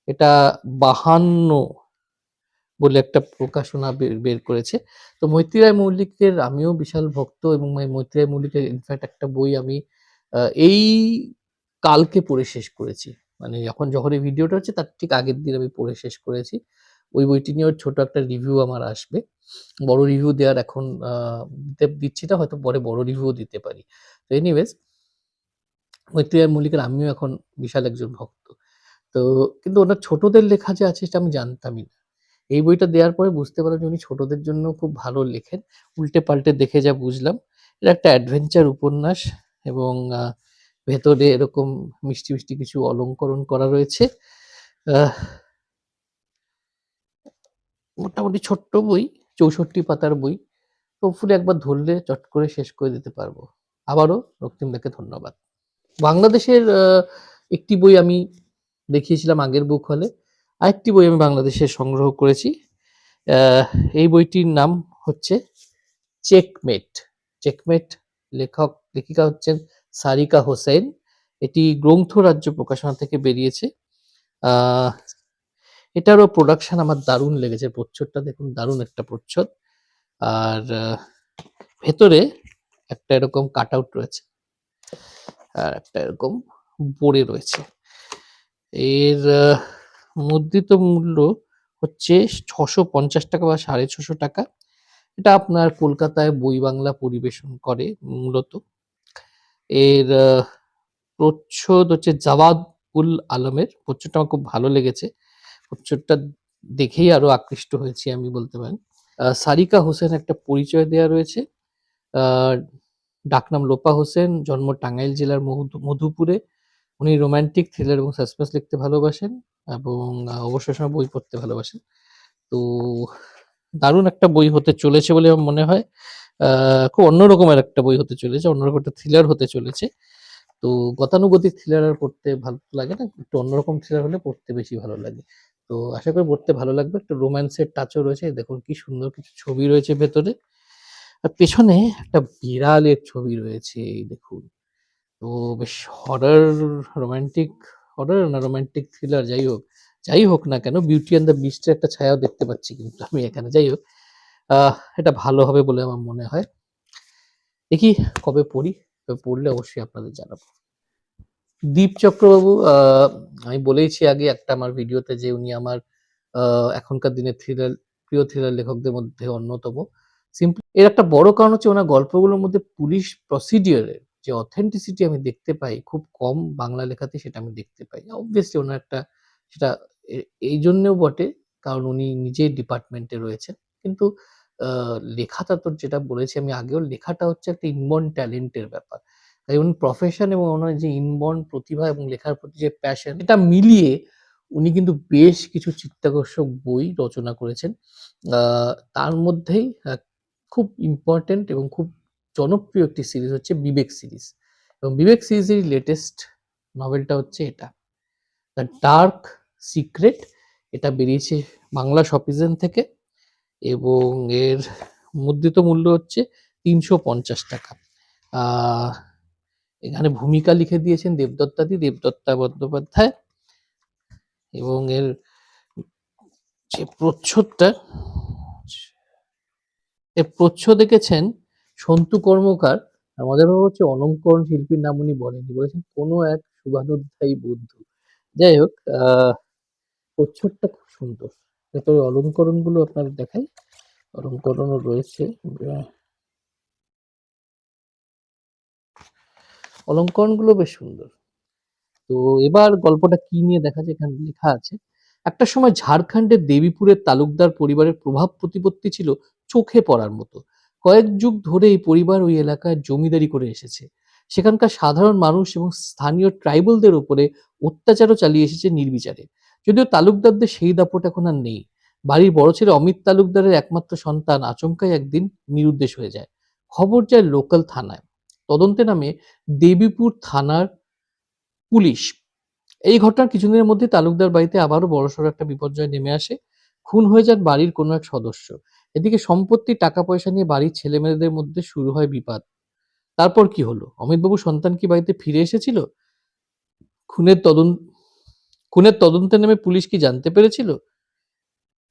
এটা ৫২ বলে একটা প্রকাশনা বের করেছে। তো মৈত্রী রায় মৌলিকের আমিও বিশাল ভক্ত, এবং মৈত্রী রায় মৌলিকের ইনফ্যাক্ট একটা বই আমি এই কালকে পড়ে শেষ করেছি। মানে যখন এই ভিডিওটা হচ্ছে তার ঠিক আগের দিন আমি পড়ে শেষ করেছি। ওই বইটি নিয়েও ছোট একটা রিভিউ আমার আসবে। বড় রিভিউ দেওয়ার এখন দিচ্ছি না, হয়তো পরে বড় রিভিউ দিতে পারি। তো এনিওয়েজ, মৈত্রী রায় মল্লিকের আমিও এখন বিশাল একজন ভক্ত। তো কিন্তু ওনার ছোটদের লেখা যে আছে সেটা আমি জানতামই না। এই বইটা দেওয়ার পরে বুঝতে পারলাম যে উনি ছোটদের জন্য খুব ভালো লেখেন। উল্টে-পাল্টে দেখে যা বুঝলাম। এটা একটা অ্যাডভেঞ্চার উপন্যাস, এবং ভেতরে এরকম মিষ্টি, মিষ্টি কিছু অলংকরণ করা রয়েছে। আহ, মোটামুটি ছোট্ট বই, 64 পাতার বই। হোপফুলি একবার ধরলে চট করে শেষ করে দিতে পারবো। আবারও রক্তিমদাকে ধন্যবাদ। বাংলাদেশের একটি বই আমি দেখিয়েছিলাম আগের বুক হলে। আরেকটি বই আমি বাংলাদেশে সংগ্রহ করেছি। আহ, এই বইটির নাম হচ্ছে চেকমেট। চেকমেট লেখিকা হচ্ছেন সারিকা হোসেন। এটি গ্রন্থরাজ্য প্রকাশনা থেকে বেরিয়েছে। আহ, এটারও প্রোডাকশন আমার দারুণ লেগেছে। প্রচ্ছদটা দেখুন, দারুণ একটা প্রচ্ছদ। আর ভেতরে একটা এরকম কাট আউট রয়েছে, আর একটা এরকম পড়ে রয়েছে। এর মুদ্রিত মূল্য হচ্ছে 650 টাকা বা 650 টাকা। এটা আপনার কলকাতায় বই বাংলা পরিবেশন করে মূলত। এর প্রচ্ছদ হচ্ছে জাওয়াদ উল আলমের। প্রচ্ছদটা আমার খুব ভালো লেগেছে। প্রচ্ছদটা দেখেই আরো আকৃষ্ট হয়েছি আমি বলতে পারেন। সারিকা হোসেন একটা পরিচয় দেওয়া রয়েছে। আহ, ডাকনাম লোপা হোসেন, জন্ম টাঙ্গাইল জেলার মধুপুরে। উনি রোমান্টিক, থ্রিলার এবং সাসপেন্স লিখতে ভালোবাসেন এবং অবসর সময় বই পড়তে ভালোবাসেন। তো দারুণ একটা বই হতে চলেছে বলে আমার মনে হয়। খুব অন্যরকমের একটা বই হতে চলেছে, অন্যরকম একটা থ্রিলার হতে চলেছে। তো গতানুগতিক থ্রিলার আর পড়তে ভালো লাগে না, একটু অন্যরকম থ্রিলার হলে পড়তে বেশি ভালো লাগে। তো আশা করি পড়তে ভালো লাগবে। একটু রোম্যান্সের টাচও রয়েছে, দেখুন কি সুন্দর কিছু ছবি রয়েছে ভেতরে। আর পেছনে একটা বিড়ালের ছবি রয়েছে, এই দেখুন। তো বেশ হরর, রোমান্টিক, হরর না রোমান্টিক থ্রিলার, যাই হোক না কেন, বিউটি অ্যান্ড দ্য বিস্টের একটা ছায়াও দেখতে পাচ্ছি কিন্তু আমি এখানে। যাই হোক, এটা ভালো হবে বলে আমার মনে হয়। দেখি কবে পড়ি, তবে পড়লে অবশ্যই আপনাদের জানাবো। দীপ চক্রবাবু, আমি বলেইছি আগে একটা আমার ভিডিওতে যে উনি আমার এখনকার দিনের প্রিয় থ্রিলার লেখকদের মধ্যে অন্যতম। এর একটা বড় কারণ হচ্ছে ওনার গল্পগুলোর মধ্যে পুলিশ প্রসিডিওরের যে অথেন্টিসিটি আমি দেখতে পাই, খুব কম বাংলা লেখাতে সেটা আমি দেখতে পাই। অবভিয়াসলি ওনার একটা সেটা এই জন্যও বটে, কারণ উনি নিজেই ডিপার্টমেন্টে রয়েছেন। কিন্তু লেখাটা তো যেটা বলেছি আমি আগেও, লেখাটা হচ্ছে একটা ইনবর্ন ট্যালেন্টের ব্যাপার। তাই উনি প্রফেশন এবং ওনার যে ইনবর্ন প্রতিভা এবং লেখার প্রতি যে প্যাশন, এটা মিলিয়ে উনি কিন্তু বেশ কিছু চিত্তাকর্ষক বই রচনা করেছেন। তার মধ্যেই খুব ইম্পর্টেন্ট এবং খুব জনপ্রিয় একটি সিরিজ হচ্ছে বিবেক সিরিজ। এবং বিবেক সিরিজের লেটেস্ট নভেলটা হচ্ছে এটা, দ্য ডার্ক সিক্রেট। এটা বেরিয়েছে বাংলা শপিজেন থেকে এবং এর মুদ্রিত মূল্য হচ্ছে 350 টাকা। এখানে ভূমিকা লিখে দিয়েছেন দেবদত্তা বন্দ্যোপাধ্যায়। এবং এর যে প্রচ্ছদটা, এর প্রচ্ছদ এঁকেছেন সন্তু কর্মকার। আমাদের হচ্ছে অলঙ্করণ শিল্পীর নাম উনি বলেননি, বলেছেন কোনো এক শুভানুধ্যায়ী বন্ধু। যাই হোক, প্রচ্ছদটা খুব সুন্দর। ভেতরে অলঙ্করণ গুলো আপনাদের দেখাই, অলঙ্করণও রয়েছে। অলঙ্করণ গুলো বেশ সুন্দর। তো এবার গল্পটা কি নিয়ে দেখা যায়, এখানে লেখা আছে। একটা সময় ঝাড়খণ্ডের দেবীপুরের তালুকদার পরিবারের প্রভাব প্রতিপত্তি ছিল চোখে পড়ার মতো। কয়েক যুগ ধরে এই পরিবার ওই এলাকায় জমিদারি করে এসেছে। সেখানকার সাধারণ মানুষ এবং স্থানীয় ট্রাইবালদের উপরে অত্যাচারও চালিয়ে এসেছে নির্বিচারে। যদিও তালুকদারদের সেই দাপট এখন আর নেই। বাড়ির বড় ছেলে অমিত তালুকদারের একমাত্র সন্তান আচমকাই একদিন নিরুদ্দেশ হয়ে যায়। খবর যায় লোকাল থানায়। তদন্তে নামে দেবীপুর থানার পুলিশ। এই ঘটনার কিছুদিনের মধ্যে তালুকদার বাড়িতে আবারও বড়সড় একটা বিপর্যয় নেমে আসে। খুন হয়ে যান বাড়ির কোনো এক সদস্য। এদিকে সম্পত্তি, টাকা পয়সা নিয়ে বাড়ির ছেলেমেয়েদের মধ্যে শুরু হয় বিবাদ। তারপর কি হলো? অমিতবাবুর সন্তান কি বাড়িতে ফিরে এসেছিল? খুনের তদন্ত খুনের তদন্তে নেমে পুলিশ কি জানতে পেরেছিল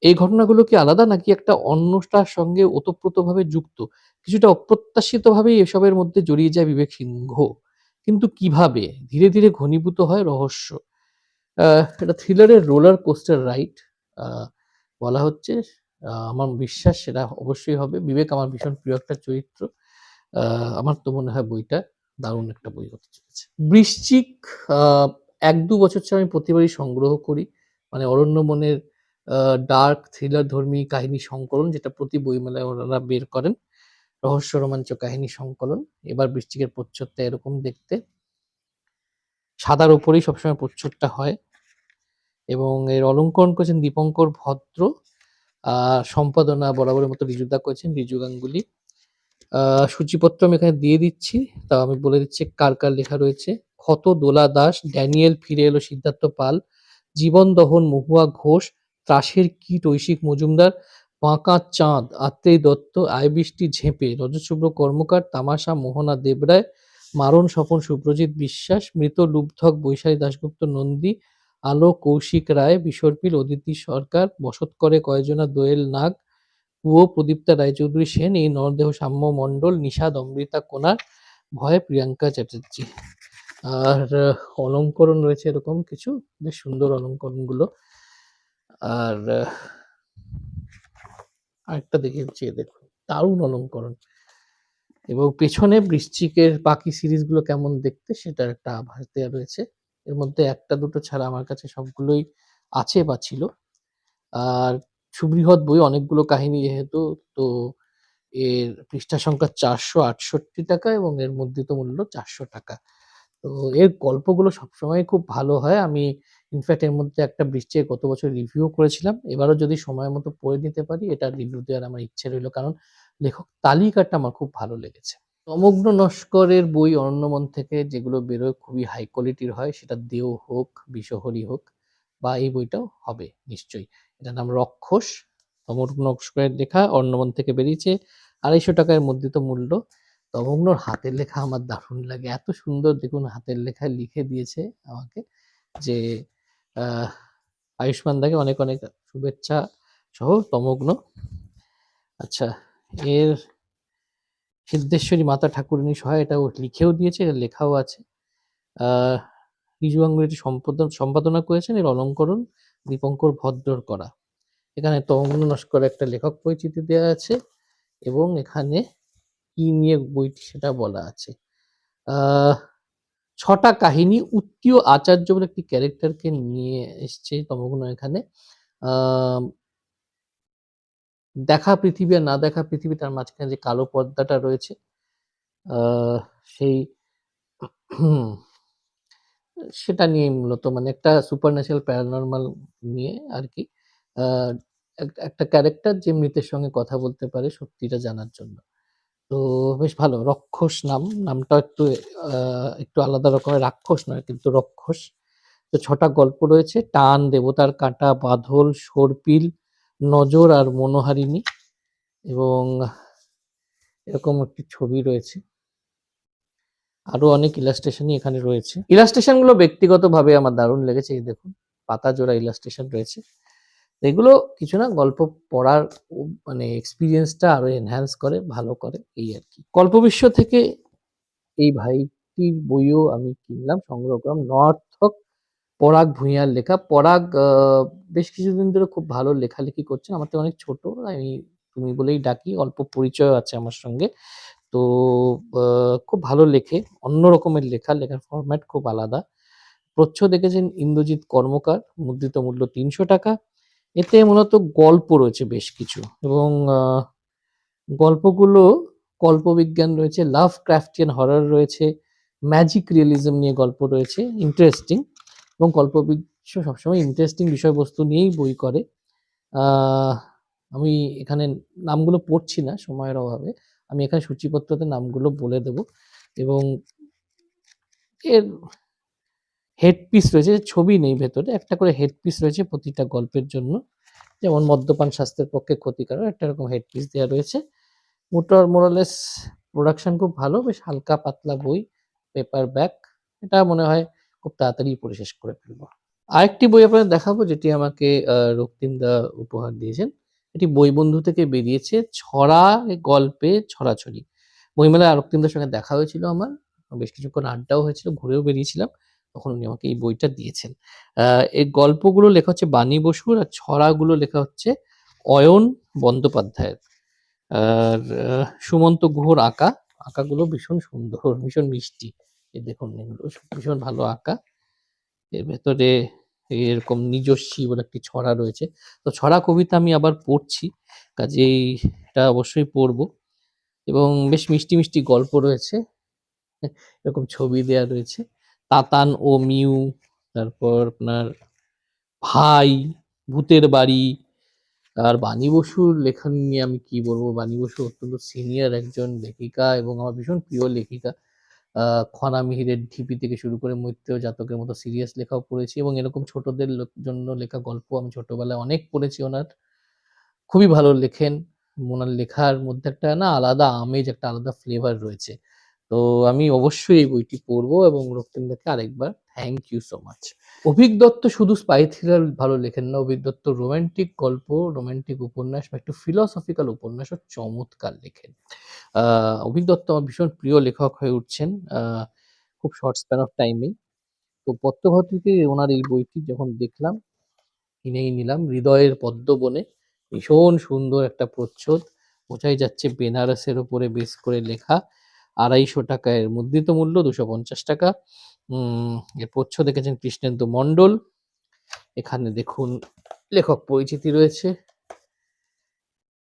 এই ঘটনাগুলো কি আলাদা, নাকি একটা অন্যটার সঙ্গে ওতপ্রোতভাবে যুক্ত? কিছুটা অপ্রত্যাশিতভাবেই এসবের মধ্যে জড়িয়ে যায় বিবেক সিংহ। কিন্তু কিভাবে? ধীরে ধীরে ঘনীভূত হয় রহস্য। এটা থ্রিলারের রোলার কোস্টার রাইড বলা হচ্ছে। আমার বিশ্বাস সেটা অবশ্যই হবে। বিবেক আমার ভীষণ প্রিয় একটা চরিত্র। আমার তো মনে হয় বইটা দারুণ একটা বই হতে চলেছে। বৃশ্চিক ১-২ বছর ছাড়া আমি প্রতিবারই সংগ্রহ করি। মানে অরণ্যবনের ডার্ক থ্রিলার ধর্মী কাহিনী সংকলন, যেটা প্রতি বইমেলায় ওনারা বের করেন। রহস্য রোমাঞ্চ কাহিনী সংকলন। এবার বৃশ্চিকের প্রচ্ছদটা এরকম দেখতে। সাদার উপরেই সবসময় প্রচ্ছদটা হয়। এবং এর অলঙ্করণ করেছেন দীপঙ্কর ভদ্র, আর সম্পাদনা বরাবরের মতো ঋজুদা করেছেন, ঋজু গাঙ্গুলি। সূচিপত্র আমি এখানে দিয়ে দিচ্ছি, তাও আমি বলে দিচ্ছি কার কার লেখা রয়েছে। ক্ষত দোলা দাস, ড্যানিয়েল ফিরে এলো সিদ্ধার্থ পাল, জীবন দহন মহুয়া ঘোষ, ত্রাসের কীট ঐশিক মজুমদার, বাঁকা চাঁদ আত্রেয় দত্ত, আইবৃষ্টি ঝেঁপে রজতশুভ্র কর্মকার, তামাশা মোহনা দেবরায়, মারণ স্বপন সুব্রজিৎ বিশ্বাস, মৃত লুব্ধক বৈশালী দাশগুপ্ত নন্দী, আলো কৌশিক রায়, বিসর্পিল অদিতি সরকার, বসত করে কয়জনা দোয়েল নাগ, কুয়ো প্রদীপ্তা রায়চৌধুরী সেন, এই নরদেহ সাম্য মণ্ডল, নিষাদ অমৃতা কোনার, ভয় প্রিয়াঙ্কা চ্যাটার্জি। আর অলঙ্করণ রয়েছে এরকম কিছু, বেশ সুন্দর অলঙ্করণগুলো। আর আরেকটা দেখেছি, দেখুন দারুণ অলঙ্করণ। এবং পেছনে বৃশ্চিকের বাকি সিরিজগুলো কেমন দেখতে সেটার একটা আভাস দেওয়া রয়েছে। এর মধ্যে একটা দুটো ছাড়া আমার কাছে সবগুলোই আছে বা ছিল। আর সুবৃহৎ বই, অনেকগুলো কাহিনী যেহেতু, তো এর পৃষ্ঠা সংখ্যা 468 টাকা এবং এর মুদ্রিত মূল্য 400 টাকা। তো এর গল্পগুলো সবসময় খুব ভালো হয়। আমি ইনফ্যাক্ট এর মধ্যে একটা বৃশ্চিক গত বছর রিভিউ করেছিলাম। এবারও যদি সময় মতো পড়ে নিতে পারি, এটার রিভিউ দেওয়ার আমার ইচ্ছে রইল, কারণ লেখক তালিকাটা আমার খুব ভালো লেগেছে। তমগ্ন নস্করের বই অরণ্যমন থেকে যেগুলো বেরোয় খুবই হাই কোয়ালিটির হয়, সেটা দেও হোক, বিষহরী হোক, বা এই বইটাও হবে নিশ্চয়ই। এটার নাম রক্ষস, তমগ্ন নস্করের লেখা, অরণ্যমন থেকে বেরিয়েছে, 250 টাকার মুদ্রিত মূল্য। তমগ্নর হাতের লেখা আমার দারুণ লাগে, এত সুন্দর দেখুন হাতের লেখায় লিখে দিয়েছে আমাকে, যে আয়ুষ্মান দাকে অনেক অনেক শুভেচ্ছা সহ তমগ্ন। আচ্ছা, এর সিদ্ধেশ্বরী মাতা ঠাকুরানী সহায় এটাও লিখেও দিয়েছে, এর লেখাও আছে। ঋজু গাঙ্গুলি এটি সম্পাদনা করেছেন, এর অলঙ্করণ দীপঙ্কর ভদ্রর করা। এখানে তমগ্ন নস্কর একটা লেখক পরিচিতি দেওয়া আছে, এবং এখানে কি নিয়ে বইটি সেটা বলা আছে। 6টা কাহিনী, উত্তীয় আচার্য বলে একটি ক্যারেক্টারকে নিয়ে এসছে তমগ্ন এখানে। দেখা পৃথিবী আর না দেখা পৃথিবী, তার মাঝখানে যে কালো পর্দাটা রয়েছে, সেই সেটা নিয়ে মূলত, মানে একটা সুপার ন্যাচারাল প্যারানর্মাল নিয়ে আর কি। একটা ক্যারেক্টার যে মৃতের সঙ্গে কথা বলতে পারে সত্যিটা জানার জন্য। তো বেশ ভালো। রক্ষস নামটা একটু আলাদা রকমের, রাক্ষস নয় কিন্তু রক্ষস। তো 6টা গল্প রয়েছে, টান, দেবতার কাঁটা, বাঁধল, সর্পিল, নজর আর মনোহারিণী, এবং এরকম একটি ছবি রয়েছে। আরো অনেক ইলাস্ট্রেশনই এখানে রয়েছে। ইলাস্ট্রেশনগুলো ব্যক্তিগতভাবে আমার দারুণ লেগেছে। এই দেখুন পাতা জোড়া ইলাস্ট্রেশন রয়েছে। এগুলো কিছু না, গল্প পড়ার মানে এক্সপিরিয়েন্সটা আরো এনহ্যান্স করে, ভালো করে, এই আর কি। কল্পবিশ্ব থেকে এই ভাইটির বইও আমি কিনলাম, সংগ্রহ করলাম। নর্থক, পরাগ ভূঁইয়ার লেখা। পরাগ বেশ কিছুদিন ধরে খুব ভালো লেখালেখি করছেন, আমার থেকে অনেক ছোট, আমি তুমি বলেই ডাকি, অল্প পরিচয় আছে আমার সঙ্গে। তো খুব ভালো লেখে, অন্য রকমের লেখা, লেখার ফরম্যাট খুব আলাদা। প্রচ্ছদ দেখেছেন ইন্দ্রজিৎ কর্মকার, মুদ্রিত মূল্য 300 টাকা। এতে মূলত গল্প রয়েছে বেশ কিছু, এবং গল্পগুলো কল্পবিজ্ঞান রয়েছে, লাভ ক্রাফটিয়ান হরর রয়েছে, ম্যাজিক রিয়েলিজম নিয়ে গল্প রয়েছে, ইন্টারেস্টিং। এবং কল্পবিশ্ব সবসময় ইন্টারেস্টিং বিষয়বস্তু নিয়েই বই করে। আমি এখানে নামগুলো পড়ছি না সময়ের অভাবে, আমি এখানে সূচিপত্রতে নামগুলো বলে দেব। এবং এর হেডপিস রয়েছে, ছবি নেই ভেতরে, একটা করে হেডপিস রয়েছে প্রতিটা গল্পের জন্য, যেমন মদ্যপান স্বাস্থ্যের পক্ষে ক্ষতিকারক, একটা এরকম হেডপিস দেওয়া রয়েছে। মোরালেস প্রোডাকশন খুব ভালো, বেশ হালকা পাতলা বই, পেপার ব্যাক। এটা মনে হয় খুব তাড়াতাড়ি পড়ে শেষ করে ফেলবো। আরেকটি বই আপনাদের দেখাবো, যেটি আমাকে রক্তিম দা উপহার দিয়েছেন। এটি বই বন্ধু থেকে বেরিয়েছে, ছড়া গল্পে ছড়াছড়ি। বইমেলায় রক্তিমদার সঙ্গে দেখা হয়েছিল আমার, বেশ কিছুক্ষণ আড্ডাও হয়েছিল, ঘুরেও বেরিয়েছিলাম, তখন উনি আমাকে এই বইটা দিয়েছেন। এই গল্পগুলো লেখা হচ্ছে বাণী বসুর, আর ছড়াগুলো লেখা হচ্ছে অয়ন বন্দ্যোপাধ্যায়ের। আর সুমন্ত গুহর আঁকাগুলো ভীষণ সুন্দর, ভীষণ মিষ্টি। এই দেখুন এগুলো ভীষণ ভালো আঁকা। এর ভেতরে এরকম নিজস্বী বলে একটি ছড়া রয়েছে। তো ছড়া কবিতা আমি আবার পড়ছি, কাজেই এটা অবশ্যই পড়বো। এবং বেশ মিষ্টি মিষ্টি গল্প রয়েছে, এরকম ছবি দেয়া রয়েছে। তাতান ও মিউ, তারপর আপনার ভাই, ভূতের বাড়ি। আর বাণী বসুর লেখা নিয়ে আমি কি বলবো? বাণী বসু অত্যন্ত সিনিয়র একজন লেখিকা এবং আমার ভীষণ প্রিয় লেখিকা। খনা মিহিরের ঢিপি থেকে শুরু করে মৈত্রেয় জাতকের মতো সিরিয়াস লেখাও পড়েছি এবং এরকম ছোটদের জন্য লেখা গল্প আমি ছোটবেলায় অনেক পড়েছি ওনার। খুবই ভালো লেখেন। উনার লেখার মধ্যে একটা না আলাদা আমেজ, একটা আলাদা ফ্লেভার রয়েছে। তো আমি অবশ্যই এই বইটি পড়বো এবং রক্তিমদাকে আরেকবার thank you so much. Avik Dutta শুধু স্পাই থ্রিলার ভালো লেখেন না, অভিক দত্ত রোমান্টিক গল্প, রোমান্টিক উপন্যাস বা একটু ফিলসফিক্যাল উপন্যাসও চমৎকার লেখেন। অভিক দত্ত আমার ভীষণ প্রিয় লেখক হয়ে উঠছেন খুব শর্ট স্প্যান অফ টাইমেই। তো পত্রভারতীতে ওনার এই বইটি যখন দেখলাম কিনেই নিলাম। হৃদয়ের পদ্মবনে ভীষণ সুন্দর একটা প্রচ্ছদ, বোঝাই যাচ্ছে বেনারসের উপরে বেস করে লেখা। ২৫০ টাকা এর মুদ্রিত মূল্য, ২৫০ টাকা। এর প্রচ্ছদ এঁকেছেন কৃষ্ণেন্দু মণ্ডল। এখানে দেখুন লেখক পরিচিতি রয়েছে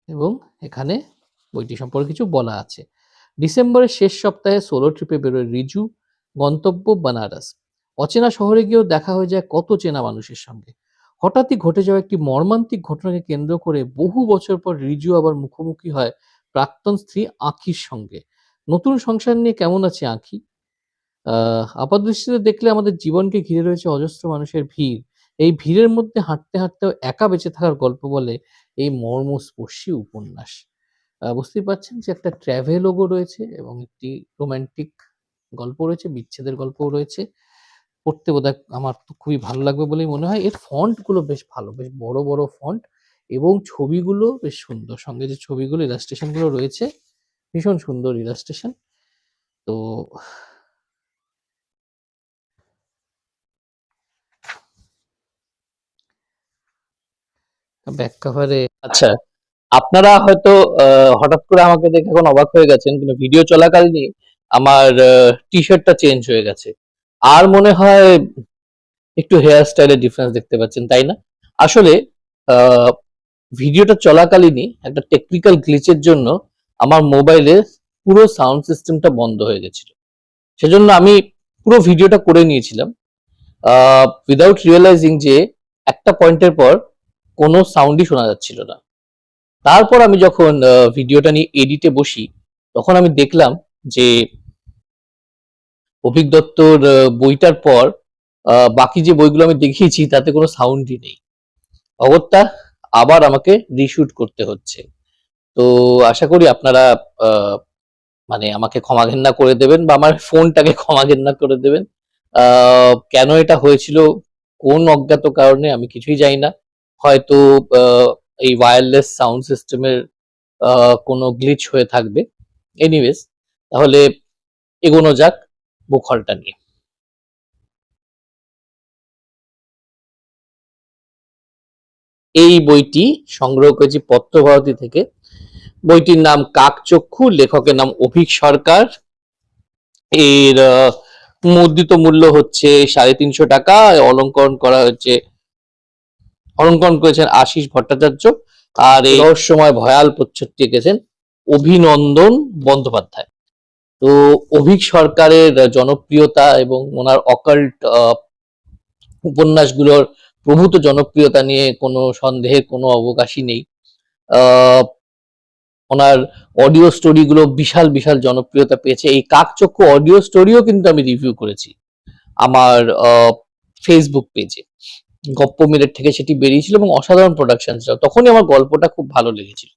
এবং এখানে বইটি সম্পর্কে কিছু বলা আছে। ডিসেম্বরের শেষ সপ্তাহে সোলো ট্রিপে বেরোয় রিজু, গন্তব্য বানারস। অচেনা শহরে গিয়েও দেখা হয়ে যায় কত চেনা মানুষের সঙ্গে। হঠাৎই ঘটে যাওয়া একটি মর্মান্তিক ঘটনাকে কেন্দ্র করে বহু বছর পর রিজু আবার মুখোমুখি হয় প্রাক্তন স্ত্রী আঁখির সঙ্গে। নতুন সংসার নিয়ে কেমন আছে আঁখি? আপাতদৃষ্টিতে দেখলে আমাদের জীবনকে ঘিরে রয়েছে অজস্র মানুষের ভিড়। এই ভিড়ের মধ্যে হাঁটতে হাঁটতেও একা বেঁচে থাকার গল্প বলে এই মর্মস্পর্শী উপন্যাস। বুঝতেই পারছেন যে একটা ট্র্যাভেলগও রয়েছে এবং একটি রোমান্টিক গল্প রয়েছে, বিচ্ছেদের গল্পও রয়েছে। পড়তে বোধহয় আমার তো খুবই ভালো লাগবে বলেই মনে হয়। এর ফন্ট গুলো বেশ ভালো, বেশ বড়, বড় ফন্ট এবং ছবিগুলো বেশ সুন্দর। সঙ্গে যে ছবিগুলো ইলাস্ট্রেশন গুলো রয়েছে, ভীষণ সুন্দর ইলাস্ট্রেশন। তো ব্যাক কভারে আচ্ছা, আপনারা হয়তো হঠাৎ করে আমাকে দেখে এখন অবাক হয়ে গেছেন, কিন্তু ভিডিও চলাকালীনই আমার টি-শার্টটা চেঞ্জ হয়ে গেছে। আর মনে হয় একটু হেয়ার স্টাইলের ডিফারেন্স দেখতে পাচ্ছেন, তাই না? আসলে আহ, ভিডিওটা চলাকালীনই একটা টেকনিক্যাল গ্লিচের জন্য আমার মোবাইলের পুরো সাউন্ড সিস্টেমটা বন্ধ হয়ে গেছিল। সেজন্য আমি পুরো ভিডিওটা করে নিয়েছিলাম উইদাউট রিয়েলাইজিং যে একটা পয়েন্টের পর কোনো সাউন্ডই শোনা যাচ্ছিল না। তারপর আমি যখন ভিডিওটা নিয়ে এডিটে বসি, তখন আমি দেখলাম যে অভিক দত্তর বইটার পর বাকি যে বইগুলো আমি দেখিয়েছি তাতে কোনো সাউন্ডই নেই। অগত্যা আবার আমাকে রিশুট করতে হচ্ছে। তো আশা করি আপনারা মানে আমাকে ক্ষমা ঘেন্না করে দেবেন বা আমার ফোনটাকে ক্ষমা ঘেন্না করে দেবেন। কেন এটা হয়েছিল, কোন অজ্ঞাত কারণে আমি কিছুই জানি না। হয়তো আহ, এই ওয়্যারলেস সাউন্ড সিস্টেমের কোনো গ্লিচ হয়ে থাকবে। এনিওয়েজ, তাহলে এগোনো যাক বুকহলটা নিয়ে। এই বইটি সংগ্রহ করেছি পত্রভারতী থেকে। বইটির নাম কাকচক্ষু, লেখকের নাম অভিক সরকার। এর মুদ্রিত মূল্য হচ্ছে ৩৫০ টাকা। অলঙ্করণ করা হয়েছে, অলঙ্করণ করেছেন আশিস ভট্টাচার্য। আর এই রহস্যময় ভয়াল প্রচ্ছদটি এঁকেছেন অভিনন্দন বন্দ্যোপাধ্যায়। তো অভিক সরকারের জনপ্রিয়তা এবং ওনার অকাল্ট উপন্যাসগুলোর প্রভূত জনপ্রিয়তা নিয়ে কোনো সন্দেহের কোনো অবকাশই নেই। আহ ওনার অডিও স্টোরি গুলো বিশাল বিশাল জনপ্রিয়তা পেয়েছে। এই কাকচক্ষু অডিও স্টোরিও কিন্তু আমি রিভিউ করেছি আমার ফেসবুক পেজে। গপ্প মিলের থেকে সেটি বেরিয়েছিল এবং অসাধারণ প্রোডাকশন ছিল, তখনই আমার গল্পটা খুব ভালো লেগেছিল।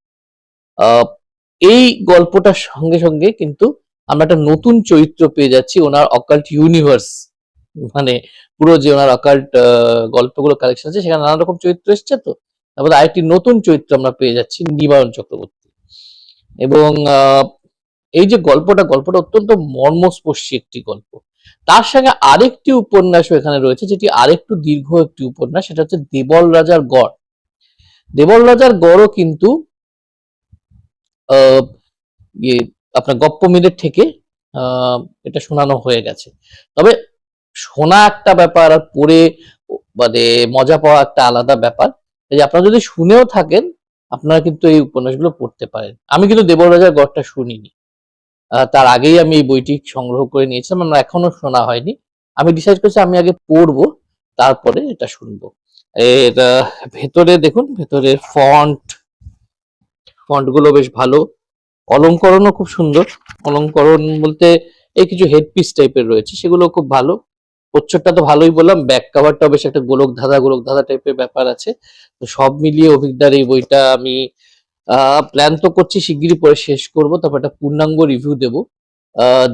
এই গল্পটার সঙ্গে সঙ্গে কিন্তু আমরা একটা নতুন চরিত্র পেয়ে যাচ্ছি ওনার অকাল্ট ইউনিভার্স, মানে পুরো যে ওনার অকাল্ট গল্পগুলো কালেকশন আছে সেখানে নানা রকম চরিত্র এসছে। তো তারপরে আরেকটি নতুন চরিত্র আমরা পেয়ে যাচ্ছি, নিবারণ চক্রবর্তী। এবং এই যে গল্পটা অত্যন্ত মর্মস্পর্শী একটি গল্প। তার সঙ্গে আরেকটি উপন্যাসও এখানে রয়েছে, যেটি আরেকটু দীর্ঘ একটি উপন্যাস, সেটা হচ্ছে দেবল রাজার গড়। দেবল রাজার গড়ও কিন্তু ইয়ে আপনার গপ্প মিলের থেকে এটা শোনানো হয়ে গেছে। তবে শোনা একটা ব্যাপার আর পড়ে মানে মজা পাওয়া একটা আলাদা ব্যাপার। এই যে আপনারা যদি শুনেও থাকেন, আপনারা কিন্তু এই উপন্যাসগুলো পড়তে পারেন। আমি কিন্তু দেবল রাজার গড়টা শুনিনি, তার আগেই আমি এই বইটি সংগ্রহ করে নিয়েছিলাম, আমার এখনো শোনা হয়নি। আমি ডিসাইড করেছি আমি আগে পড়বো, তারপরে এটা শুনবো। এর ভেতরে দেখুন, ভেতরের ফন্ট গুলো বেশ ভালো, অলঙ্করণও খুব সুন্দর। অলঙ্করণ বলতে এই কিছু হেডপিস টাইপের রয়েছে, সেগুলো খুব ভালো। প্রচ্ছদটা তো ভালোই বললাম, ব্যাক কভারটাও বেশ একটা গোলক ধাঁধা টাইপের ব্যাপার আছে। তো সব মিলিয়ে অভিজ্ঞতার এই বইটা আমি প্ল্যান তো করছি শিগগিরই পড়ে শেষ করব, তারপর একটা পূর্ণাঙ্গ রিভিউ দেবো।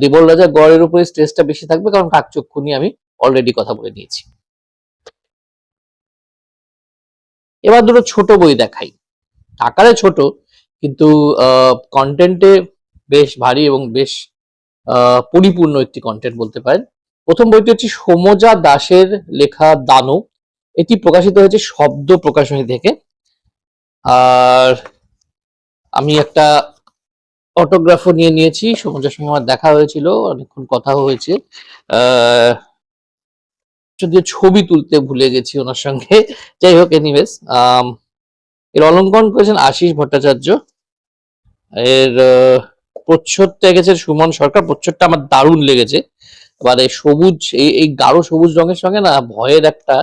দেবল রাজা গড়ের উপরে স্ট্রেসটা বেশি থাকবে, কারণ কাকচক্ষু নিয়ে আমি অলরেডি কথা বলে নিয়েছি। এবার দুটো ছোট বই দেখাই, আকারে ছোট কিন্তু কন্টেন্টে বেশ ভারী এবং বেশ পরিপূর্ণ একটি কন্টেন্ট বলতে পারেন। প্রথম বইটি হচ্ছে সমজা দাসের লেখা দানব। এটি প্রকাশিত হয়েছে শব্দ প্রকাশনী থেকে। আর আমি একটা অটোগ্রাফও নিয়ে নিয়েছি, সমজার সঙ্গে আমার দেখা হয়েছিল, অনেকক্ষণ কথা হয়েছে। আহ যদিও ছবি তুলতে ভুলে গেছি ওনার সঙ্গে। যাই হোক, এনিওয়েজ, এর অলঙ্করণ করেছেন আশিস ভট্টাচার্য। এর প্রচ্ছদটা এঁকেছেন সুমন সরকার। প্রচ্ছদটা আমার দারুণ লেগেছে। মানে সবুজ, এই গাঢ় সবুজ রঙের সঙ্গে না ভয়ের একটা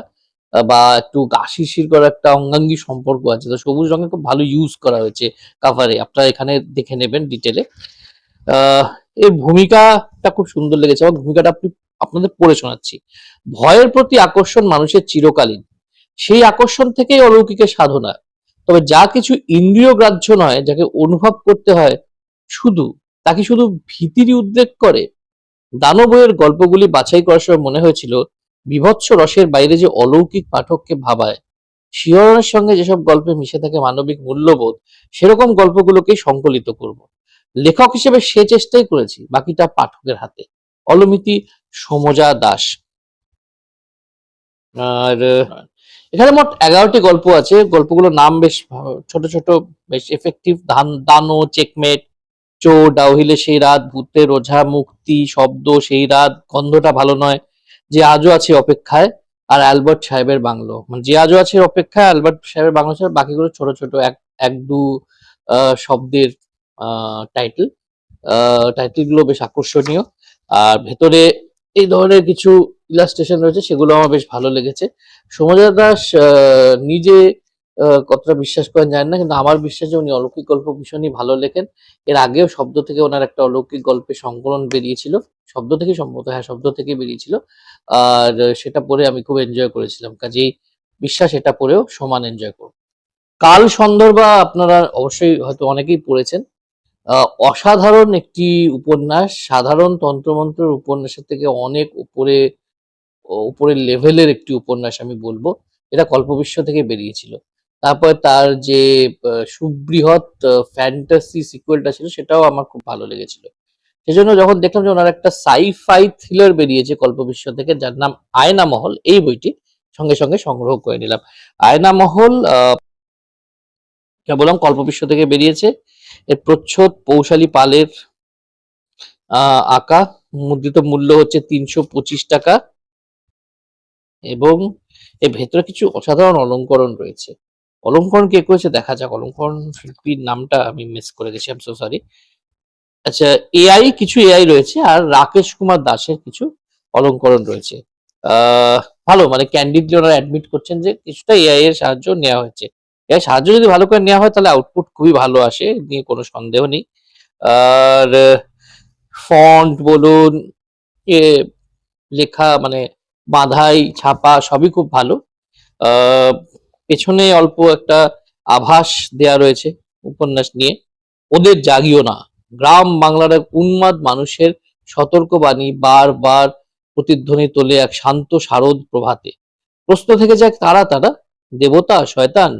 বা একটু গা শিরশির করা একটা অঙ্গাঙ্গী সম্পর্ক আছে। তো সবুজ রঙের খুব ভালো ইউজ করা হয়েছে কাভারে, আপনারা এখানে দেখে নেবেন ডিটেলে। আহ এর ভূমিকাটা খুব সুন্দর লেগেছে আমার। ভূমিকাটা আপনাদের পড়ে শোনাচ্ছি। ভয়ের প্রতি আকর্ষণ মানুষের চিরকালীন, সেই আকর্ষণ থেকেই অলৌকিকের সাধনা। তবে যা কিছু ইন্দ্রিয় গ্রাহ্য নয়, যাকে অনুভব করতে হয় শুধু, তাকে শুধু ভীতিরই উদ্রেক করে। দানব বইয়ের গল্পগুলি বাছাই করার সময় মনে হয়েছিল বীভৎস রসের বাইরে যে অলৌকিক পাঠককে ভাবায়। শিহরণের সঙ্গে যেসব গল্পে মিশে থাকে মানবিক মূল্যবোধ, সেরকম গল্পগুলোকেই সংকলিত করব। লেখক হিসেবে সে চেষ্টাই করেছি, বাকিটা পাঠকের হাতে। অলমিতি, সমজা দাস। আর এখানে মোট 11টি গল্প আছে। গল্পগুলোর নাম বেশ ছোট ছোট, বেশ এফেক্টিভ। দানো, চেকমেট, চোর, ডাউহিলে সেই রাত, ভূতের ওঝা, মুক্তি, শব্দ, সেই রাত, গন্ধটা ভালো নয়, যে আজও আছে অপেক্ষায়, আর অ্যালবার্ট সাহেবের বাংলো। মানে যে আজও আছে অপেক্ষায়, অ্যালবার্ট সাহেবের বাংলো ছাড়া বাকিগুলো ছোট ছোট এক এক দু শব্দের টাইটেল। টাইটেল গুলো বেশ আকর্ষণীয়। আর ভেতরে এই ধরনের কিছু ইলাস্ট্রেশন রয়েছে, সেগুলো আমার বেশ ভালো লেগেছে। সৌম্যদা দাস নিজে কতটা বিশ্বাস করেন জানেন না, কিন্তু আমার বিশ্বাস যে উনি অলৌকিক গল্প ভীষণই ভালো লেখেন। এর আগেও শব্দ থেকে ওনার একটা অলৌকিক গল্পের সংকলন বেরিয়েছিল। শব্দ থেকে সম্ভবত, হ্যাঁ শব্দ থেকে বেরিয়েছিল। আর সেটা পড়ে আমি খুব এনজয় করেছিলাম, কাজেই বিশ্বাস এটা পড়েও সমান এনজয় করব। কাল সন্দর্ভা আপনারা অবশ্যই হয়তো অনেকেই পড়েছেন। অসাধারণ একটি উপন্যাস, সাধারণ তন্ত্রমন্ত্রের উপন্যাসের থেকে অনেক উপরের লেভেলের একটি উপন্যাস আমি বলবো। এটা কল্পবিশ্ব থেকে বেরিয়েছিল। তারপর তার যে সুবৃহৎ ফ্যান্টাসি সিকুয়েলটা ছিল, সেটাও আমার খুব ভালো লেগেছিল। সেজন্য যখন দেখলাম যে ওনার একটা সাই-ফাই থ্রিলার বেরিয়েছে কল্পবিশ্ব থেকে, যার নাম আয়না মহল, এই বইটি সঙ্গে সঙ্গে সংগ্রহ করে নিলাম। আয়না মহল বললাম কল্পবিশ্ব থেকে বেরিয়েছে। এর প্রচ্ছদ পৌশালী পালের আঁকা। মুদ্রিত মূল্য হচ্ছে 325 টাকা। এবং এর ভেতরে কিছু অসাধারণ অলঙ্করণ রয়েছে। অলঙ্করণ কে করেছে দেখা যাক। অলঙ্করণ শিল্পীর নামটা আমি মিস করে গেছি, আই এম সো সরি। আচ্ছা, কিছু এআই রয়েছে, আর রাকেশ কুমার দাসের কিছু অলঙ্করণ রয়েছে। আহ ভালো, মানে ক্যান্ডিডলি ওনারা অ্যাডমিট করছেন যে কিছুটা এআই এর সাহায্য নেওয়া হয়েছে। এআই সাহায্য যদি ভালো করে নেওয়া হয়, তাহলে আউটপুট খুবই ভালো আসে, নিয়ে কোনো সন্দেহ নেই। আর ফন্ট বলুন, এ লেখা মানে বাঁধাই ছাপা সবই খুব ভালো। আহ পেছনে অল্প একটা আভাস দেয়া রয়েছে উপন্যাস নিয়ে। ওদের জাগিও না, গ্রাম বাংলার এক উন্মাদ মানুষের সতর্কবাণী বারবার প্রতিধ্বনি তোলে এক শান্ত শারদ প্রভাতে। প্রশ্ন থেকে যায়, কারা তারা? দেবতা, শয়তান,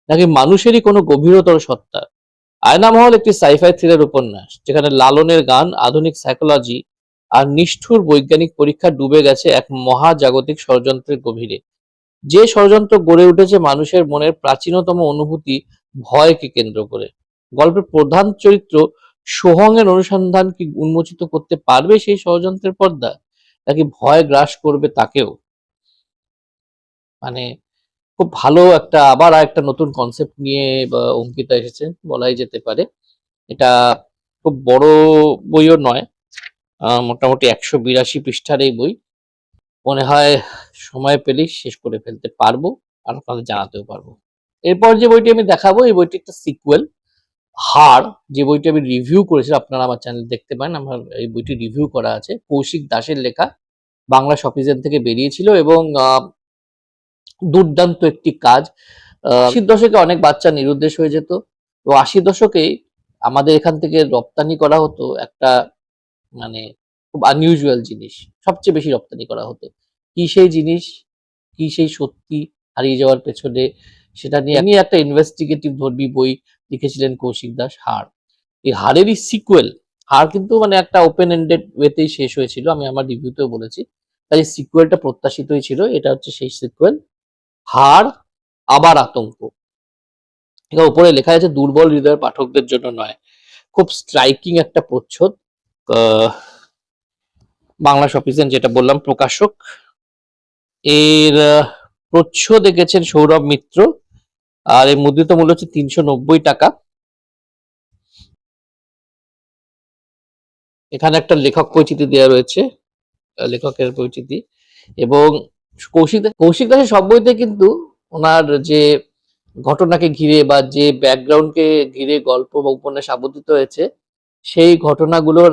নাকি মানুষেরই কোনো গভীরতর সত্তা? আয়নামহল একটি সাইফাই থ্রিলার উপন্যাস, যেখানে লালনের গান, আধুনিক সাইকোলজি আর নিষ্ঠুর বৈজ্ঞানিক পরীক্ষা ডুবে গেছে এক মহাজাগতিক ষড়যন্ত্রের গভীরে। যে ষড়যন্ত্র গড়ে উঠেছে মানুষের মনের প্রাচীনতম অনুভূতি ভয়কে কেন্দ্র করে। গল্পের প্রধান চরিত্র সোহংয়ের অনুসন্ধান কি উন্মোচিত করতে পারবে সেই ষড়যন্ত্রের পর্দা, নাকি ভয় গ্রাস করবে তাকেও? মানে খুব ভালো একটা, আবার একটা নতুন কনসেপ্ট নিয়ে অঙ্কিতা এসেছে বলাই যেতে পারে। এটা খুব বড় বইও নয়, মোটামুটি 182 পৃষ্ঠার এই বই। মনে হয় সময় পেলেই শেষ করে ফেলতে পারবো। আর আপনাদের জানাতেও পারবো। এরপর যে বইটি আমি দেখাবো এই বইটি একটা সিকুয়েল, হাড়, যে বইটি আমি রিভিউ করেছি, আপনারা আমার চ্যানেল দেখতে পারেন, আমার এই বইটি রিভিউ করা আছে। কৌশিক দাসের লেখা, বাংলা শপিজেন থেকে বেরিয়েছিল এবং দুর্দান্ত একটি কাজ। ৮০ দশকে অনেক বাচ্চা নিরুদ্দেশ হয়ে যেত, তো ৮০ দশকেই আমাদের এখান থেকে রপ্তানি করা হতো একটা মানে খুব আনইউজুয়াল জিনিস, সবচেয়ে বেশি রপ্তানি করা হতো। কি সেই জিনিস, কি সেই সত্যি হারিয়ে যাওয়ার পেছনে, সেটা নিয়ে একটা ইনভেস্টিগেটিভ ধর্মী বই লিখেছিলেন কৌশিক দাস, হাড়। এই হাড়েরই সিকুয়েল, হাড় কিন্তু মানে একটা ওপেন এন্ডেড ওয়েতেই শেষ হয়েছিল, আমি আমার রিভিউতেও বলেছি, তাই সিকুয়েলটা প্রত্যাশিতই ছিল। এটা হচ্ছে সেই সিকুয়েল, হাড় আবার আতঙ্ক। এখানে উপরে লেখা আছে দুর্বল হৃদয়ের পাঠকদের জন্য নয়। খুব স্ট্রাইকিং একটা প্রচ্ছদ। বাংলা শপিজেন যেটা বললাম প্রকাশক, এর প্রচ্ছদ এঁকেছেন সৌরভ মিত্র, আর এর মুদ্রিত মূল্য হচ্ছে ৩৯০ টাকা। এখানে একটা লেখক পরিচিতি দেওয়া রয়েছে, লেখকের পরিচিতি, এবং কৌশিক দাসের সব বইতে কিন্তু ওনার যে ঘটনাকে ঘিরে বা যে ব্যাকগ্রাউন্ডকে ঘিরে গল্প বা উপন্যাস আবর্তিত হয়েছে, সেই ঘটনাগুলোর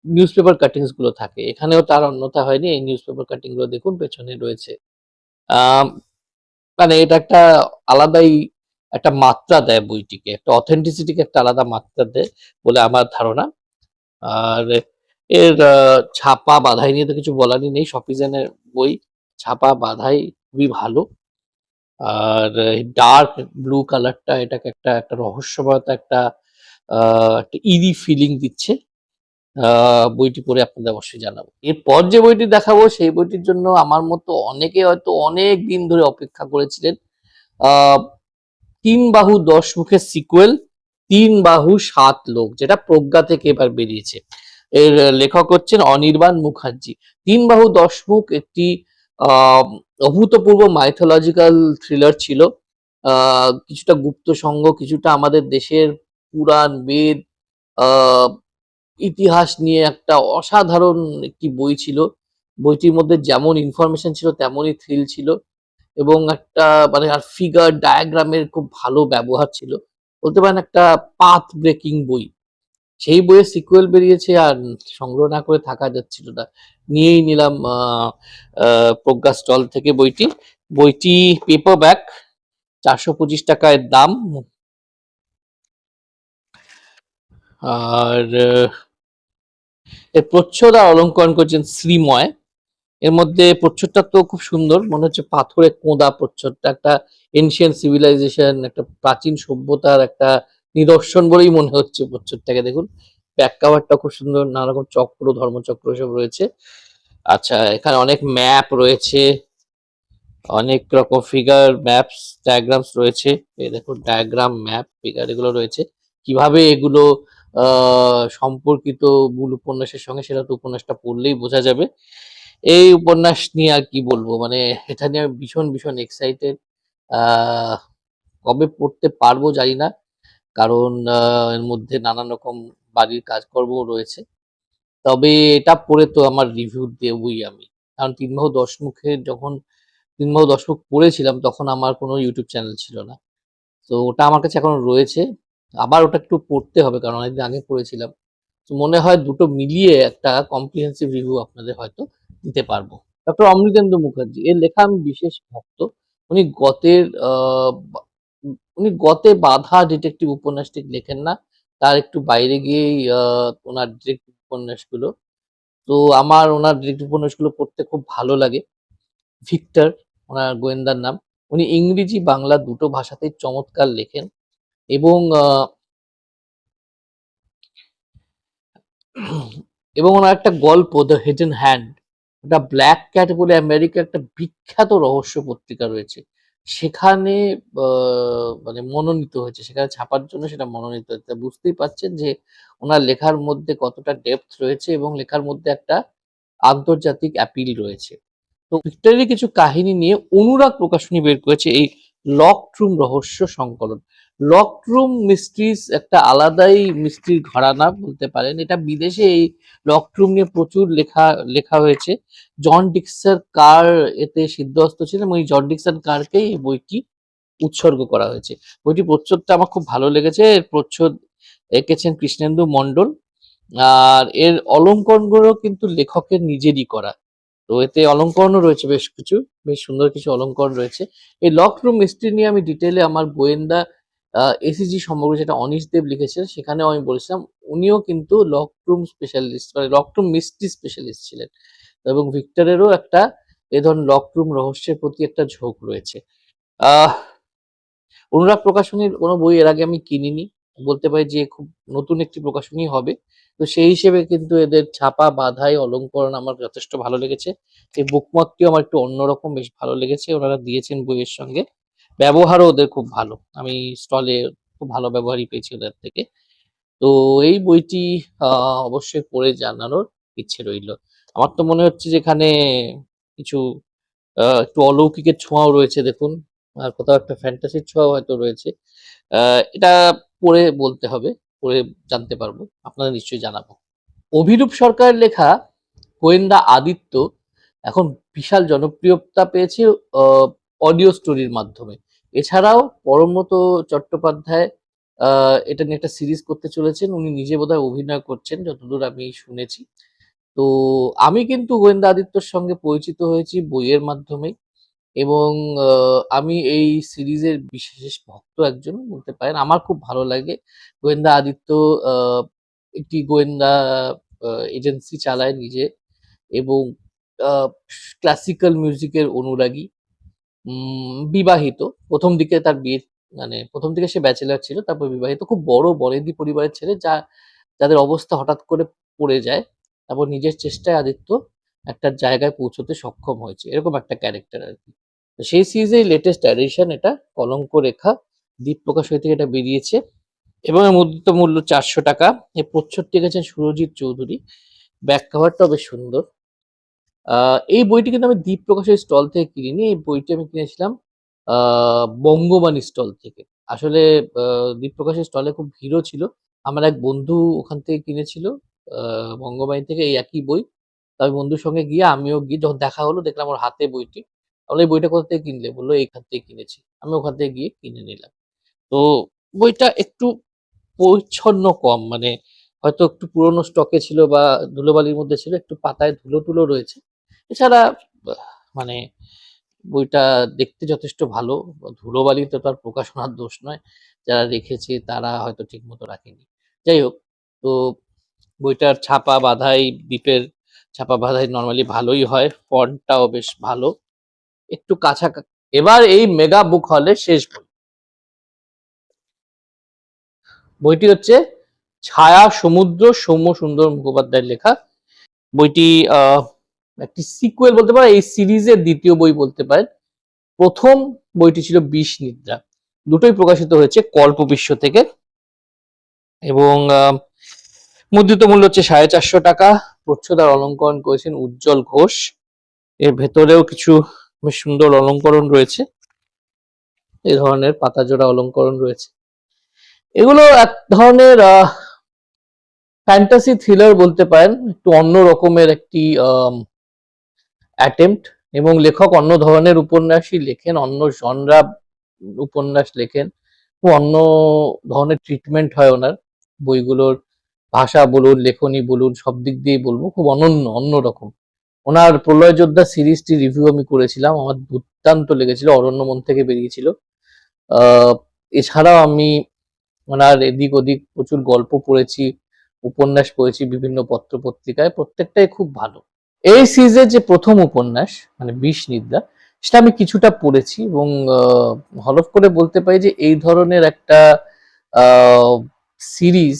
নিউজ পেপার কাটিংস গুলো থাকে। এখানেও তার অন্যথা হয়নি, এই নিউজ পেপার কাটিং গুলো দেখুন পেছনে রয়েছে। মানে এটা একটা আলাদাই একটা মাত্রা দেয় বইটিকে, একটা অথেন্টিসিটিকে একটা আলাদা মাত্রা দেয় বলে আমার ধারণা। আর এর ছাপা বাঁধাই নিয়ে তো কিছু বলারই নেই, শপিজেনের বই, ছাপা বাঁধাই খুবই ভালো। আর ডার্ক ব্লু কালারটা এটাকে একটা একটা রহস্যময়তা, একটা ইরি ফিলিং দিচ্ছে। বইটি পড়ে আপনাদের অবশ্যই জানাবো। এরপর যে বইটি দেখাবো সেই বইটির জন্য আমার মতো অনেকে হয়তো অনেক দিন ধরে অপেক্ষা করেছিলেন। তিন বাহু ১০ মুখের সিকুয়েল, তিন বাহু ৭ লোক, যেটা প্রজ্ঞা থেকে এবার বেরিয়েছে। এর লেখক হচ্ছেন অনির্বাণ মুখার্জি। তিন বাহু ১০ মুখ একটি অভূতপূর্ব মাইথোলজিক্যাল থ্রিলার ছিল। কিছুটা গুপ্ত সংঘ, কিছুটা আমাদের দেশের পুরাণ বেদ ইতিহাস নিয়ে একটা অসাধারণ একটি বই ছিল। বইটির মধ্যে যেমন ইনফরমেশন ছিল তেমনই থ্রিল ছিল, এবং একটা মানে আর ফিগার ডায়াগ্রামের খুব ভালো ব্যবহার ছিল। বলতে পারেন একটা পাথ ব্রেকিং বই। সেই বইয়ের সিকুয়েল বেরিয়েছে আর সংগ্রহ না করে থাকা যাচ্ছিল না, নিয়েই নিলাম প্রজ্ঞা স্টল থেকে বইটি। বইটি পেপারব্যাক, ৪২৫ টাকা এর দাম। আর এর প্রচ্ছদ আর অলঙ্করণ করছেন শ্রীময়। এর মধ্যে প্রচ্ছদটা তো খুব সুন্দর, মনে হচ্ছে পাথরে কোঁদা প্রচ্ছদটা, একটা এনশিয়েন্ট সিভিলাইজেশন, একটা প্রাচীন সভ্যতার একটা নিদর্শন বলেই মনে হচ্ছে প্রচ্ছদটাকে। দেখুন ব্যাক কাভারটা খুব সুন্দর, নানা রকম চক্র, ধর্মচক্র সব রয়েছে। আচ্ছা, এখানে অনেক ম্যাপ রয়েছে, অনেক রকম ফিগার, ম্যাপস, ডায়াগ্রামস রয়েছে। এই দেখুন ডায়াগ্রাম, ম্যাপ, ফিগার এগুলো রয়েছে। কিভাবে এগুলো সম্পর্কিত মূল উপন্যাসের সঙ্গে সেটা তো উপন্যাসটা পড়লেই বোঝা যাবে। এই উপন্যাস নিয়ে আর কি বলবো, মানে এটা নিয়ে আমি ভীষণ ভীষণ এক্সাইটেড। কবে পড়তে পারবো জানি না, কারণ এর মধ্যে নানান রকম বাড়ির কাজকর্ম রয়েছে। তবে এটা পড়ে তো আমার রিভিউ দেবই আমি, কারণ তিন বাহু ১০ মুখের যখন তিন বাহু ১০ মুখ পড়েছিলাম তখন আমার কোনো ইউটিউব চ্যানেল ছিল না, তো ওটা আমার কাছে এখন রয়েছে। আবার ওটা একটু পড়তে হবে কারণ অনেকদিন আগে পড়েছিলাম। তো মনে হয় দুটো মিলিয়ে একটা কম্প্রিহেন্সিভ রিভিউ আপনাদের হয়তো দিতে পারবো। ডক্টর অমৃতেন্দ্র মুখার্জি, এর লেখা আমি বিশেষ ভক্ত। উনি গতের উনি গতে বাঁধা ডিটেকটিভ উপন্যাস ঠিক লেখেন না, তার একটু বাইরে গিয়েই ওনার ডিটেকটিভ উপন্যাসগুলো। তো আমার ওনার ডিটেকটিভ উপন্যাসগুলো পড়তে খুব ভালো লাগে। ভিক্টর ওনার গোয়েন্দার নাম। উনি ইংরেজি বাংলা দুটো ভাষাতেই চমৎকার লেখেন, এবং এবং ওনার একটা গল্প দ্য হিডেন হ্যান্ড, ওটা ব্ল্যাক ক্যাট বলে আমেরিকার একটা বিখ্যাত রহস্য পত্রিকা রয়েছে, সেখানে মানে মনোনীত হয়েছে, সেখানে ছাপার জন্য সেটা মনোনীত হয়েছে। বুঝতেই পারছেন যে ওনার লেখার মধ্যে কতটা ডেপথ রয়েছে এবং লেখার মধ্যে একটা আন্তর্জাতিক অ্যাপিল রয়েছে। তো ভিক্টরের কিছু কাহিনী নিয়ে অনুরাগ প্রকাশনী বের করেছে এই লকড রুম রহস্য সংকলন। লকড রুম মিস্ট্রিজ একটা আলাদাই মিস্ট্রির ঘরানা বলতে পারেন। এটা বিদেশে এই লকড রুম নিয়ে প্রচুর লেখা লেখা হয়েছে। জন ডিক্সার কার এতে সিদ্ধহস্ত ছিলেন এবং এই জন ডিক্সন কারকেই এই বইটি উৎসর্গ করা হয়েছে। বইটি প্রচ্ছদটা আমার খুব ভালো লেগেছে। এর প্রচ্ছদ এঁকেছেন কৃষ্ণেন্দু মণ্ডল। আর এর অলঙ্করণগুলো কিন্তু লেখকের নিজেরই করা। তো এতে অলঙ্করণও রয়েছে বেশ কিছু, বেশ সুন্দর কিছু অলঙ্করণ রয়েছে। এই লকড রুম মিস্ট্রি নিয়ে আমি ডিটেইলে আমার গোয়েন্দা এসিজি সম্পর্কে যেটা অনীশ দেব লিখেছেন সেখানেও আমি বলেছিলাম। উনিও কিন্তু লকড রুম স্পেশালিস্ট, মানে লকড রুম মিস্ট্রি স্পেশালিস্ট ছিলেন এবং ভিক্টরেরও একটা এ ধরনের লকড রুম রহস্যের প্রতি একটা ঝোঁক রয়েছে। আহ অনুরাগ প্রকাশনীর কোনো বই এর আগে আমি কিনিনি, বলতে পারি যে খুব নতুন একটি প্রকাশনী হবে। তো সেই হিসেবে কিন্তু এদের ছাপা বাঁধাই অলঙ্করণ আমার যথেষ্ট ভালো লেগেছে। এই বুকমার্কটিও আমার একটু অন্যরকম, বেশ ভালো লেগেছে। ওনারা দিয়েছেন বইয়ের সঙ্গে, ব্যবহারও ওদের খুব ভালো। আমি স্টলে খুব ভালো ব্যবহারই পেয়েছি ওদের থেকে। তো এই বইটি অবশ্যই পড়ে জানানোর ইচ্ছে রইল। আমার তো মনে হচ্ছে যে এখানে কিছু একটু অলৌকিকের ছোঁয়াও রয়েছে দেখুন, আর কোথাও একটা ফ্যান্টাসির ছোঁয়াও হয়তো রয়েছে। এটা পড়ে বলতে হবে, পড়ে জানতে পারবো, আপনাদের নিশ্চয়ই জানাবো। অভিরূপ সরকারের লেখা গোয়েন্দা আদিত্য এখন বিশাল জনপ্রিয়তা পেয়েছে অডিও স্টোরির মাধ্যমে। এছাড়াও পরমব্রত চট্টোপাধ্যায় এটা নিয়ে একটা সিরিজ করতে চলেছেন। উনি নিজে বোধহয় অভিনয় করছেন যতদূর আমি শুনেছি। তো আমি কিন্তু গোয়েন্দা আদিত্যর সঙ্গে পরিচিত হয়েছি বইয়ের মাধ্যমেই এবং আমি এই সিরিজের বিশেষ ভক্ত একজন বলতে পারেন। আমার খুব ভালো লাগে। গোয়েন্দা আদিত্য আ একটি গোয়েন্দা এজেন্সি চালায় নিজে এবং আ ক্লাসিক্যাল মিউজিকের অনুরাগী। বিবাহিত। ১ম দিকে তার বিয়ে, মানে ১ম দিকে সে ব্যাচেলর ছিল। তারপর বিবাহিত। খুব বড় বনেদি পরিবারের ছেলে, যাদের অবস্থা হঠাৎ করে পড়ে যায়। তারপর নিজের চেষ্টায় আদিত্য একটা জায়গায় পৌঁছতে সক্ষম হয়েছে। এরকম একটা ক্যারেক্টার আরকি। তো সেই সিরিজের লেটেস্ট অ্যাডিশন এটা, কলঙ্ক রেখা। দ্বীপ প্রকাশনী থেকে এটা বেরিয়েছে এবং এর মুদ্রিত মূল্য ৳৪০০। এই প্রচ্ছদটি এঁকেছেন সুরজিৎ চৌধুরী। ব্যাক কভারটাও বেশ সুন্দর। এই বইটি কিন্তু আমি দ্বীপ প্রকাশের স্টল থেকে কিনিনি। এই বইটি আমি কিনেছিলাম আ বঙ্গবাণী স্টল থেকে। আসলে আ দ্বীপ প্রকাশের স্টলে খুব ভিড়ও ছিল। আমার এক বন্ধু ওখান থেকে কিনেছিল আ বঙ্গবাণী থেকে এই একই বই। তো আমি বন্ধুর সঙ্গে গিয়ে আমিও গিয়ে যখন দেখা হলো দেখলাম ওর হাতে বইটি। আমি বললাম, "এই বইটা কোথা থেকে কিনলে?" বলল, "এইখান থেকে কিনেছি।" আমি ওখান থেকে গিয়ে কিনে নিলাম। তো বইটা একটু পরিচ্ছন্ন কম, মানে হয়তো একটু পুরোনো স্টকে ছিল বা ধুলোবালির মধ্যে ছিল, একটু পাতায় ধুলো-টুলো রয়েছে। এছাড়া বাহ মানে বইটা দেখতে যথেষ্ট ভালো। ধুলোবালিতে তো আর প্রকাশনার দোষ নয়। যারা রেখেছে তারা হয়তো ঠিকমতো রাখেনি। যাই হোক, তো বইটার ছাপা বাঁধাই, দ্বীপের ছাপা বাঁধাই নরমালি ভালোই হয়। ফন্টটাও বেশ ভালো। একটু কাঁচা এবার এই মেগা বুক হলের শেষ বই। বইটি হচ্ছে ছায়া সমুদ্র, সৌম্য সুন্দর মুখোপাধ্যায়ের লেখা। বইটি একটি সিকুয়েল বলতে পারেন, এই সিরিজের ২য় বই বলতে পারেন। ১ম বইটি ছিল বিষ নিদ্রা। দুটোই প্রকাশিত হয়েছে কল্পবিশ্ব থেকে এবং মুদ্রিত মূল্য হচ্ছে ৳৪৫০। প্রচ্ছদ আর অলঙ্করণ করেছেন উজ্জ্বল ঘোষ। এর ভেতরেও কিছু বেশ সুন্দর অলঙ্করণ রয়েছে। এই ধরনের পাতাজোড়া অলঙ্করণ রয়েছে। এগুলো এক ধরনের ফ্যান্টাসি থ্রিলার বলতে পারেন। একটু অন্য রকমের একটি অ্যাটেম্পট এবং লেখক অন্য ধরনের উপন্যাসই লেখেন, অন্য জনরা উপন্যাস লেখেন। খুব অন্য ধরনের ট্রিটমেন্ট হয় ওনার। বইগুলোর ভাষা বলুন, লেখনী বলুন, সব দিক দিয়েই বলবো খুব অনন্য, অন্যরকম। ওনার প্রলয় যোদ্ধা সিরিজটি রিভিউ আমি করেছিলাম। আমার দুর্দান্ত লেগেছিল। অরণ্যমন থেকে বেরিয়েছিল। আ এছাড়াও আমি ওনার এদিক ওদিক প্রচুর গল্প পড়েছি, উপন্যাস পড়েছি বিভিন্ন পত্র-পত্রিকায়। প্রত্যেকটাই খুব ভালো। এই সিরিজের যে ১ম উপন্যাস মানে 'বিষ নিদ্রা' সেটা আমি কিছুটা পড়েছি এবং আ হলফ করে বলতে পারি যে এই ধরনের একটা আ সিরিজ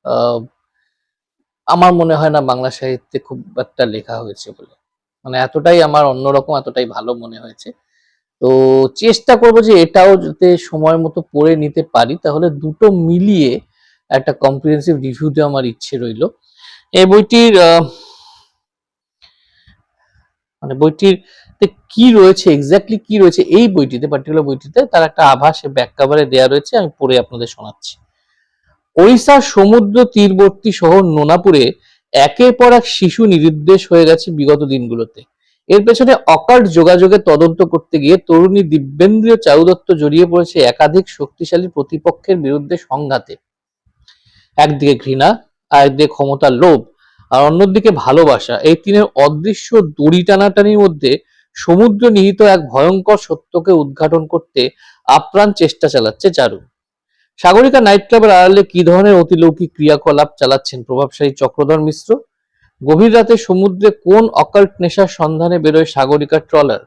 আ আমার মনে হয় না বাংলা সাহিত্যে খুব একটা লেখা হয়েছে বলে। মানে এতটাই আমার অন্যরকম, এতটাই ভালো মনে হয়েছে। তো চেষ্টা করব যে এটাও যাতে সময় মতো পড়ে নিতে পারি, তাহলে দুটো মিলিয়ে একটা কম্প্রিহেনসিভ রিভিউ দেওয়া আমার ইচ্ছে রইল। এই বইটির মানে বইটির কি রয়েছে, এক্স্যাক্টলি কি রয়েছে এই বইটিতে, পার্টিকুলার বইটিতে, তার একটা আভাস ব্যাক কভারে দেওয়া রয়েছে, আমি পড়ে আপনাদের শোনাচ্ছি। ওড়িশার সমুদ্র তীরবর্তী শহর নোনাপুরে একের পর এক শিশু নিরুদ্দেশ হয়ে গেছে বিগত দিনগুলোতে। এর পেছনে অকাট যোগাযোগের তদন্ত করতে গিয়ে তরুণী দিব্যেন্দ্রিয় চারুদত্ত জড়িয়ে পড়েছে একাধিক শক্তিশালী প্রতিপক্ষের বিরুদ্ধে সংঘাতে। একদিকে ঘৃণা, আর একদিকে ক্ষমতার লোভ, আর অন্যদিকে ভালোবাসা, এই তিনের অদৃশ্য দড়ি টানাটানির মধ্যে সমুদ্র নিহিত এক ভয়ঙ্কর সত্যকে উদ্ঘাটন করতে আপ্রাণ চেষ্টা চালাচ্ছে চারু। সাগরিকা নাইট ক্লাবের আড়ালে কি ধরনের অতিলৌকিক ক্রিয়াকলাপ চালাচ্ছেন প্রভাবশালী চক্রধর মিশ্র? গভীর রাতে সমুদ্রে কোন অকাল্ট নেশার সন্ধানে বেরোয় সাগরিকার ট্রলার?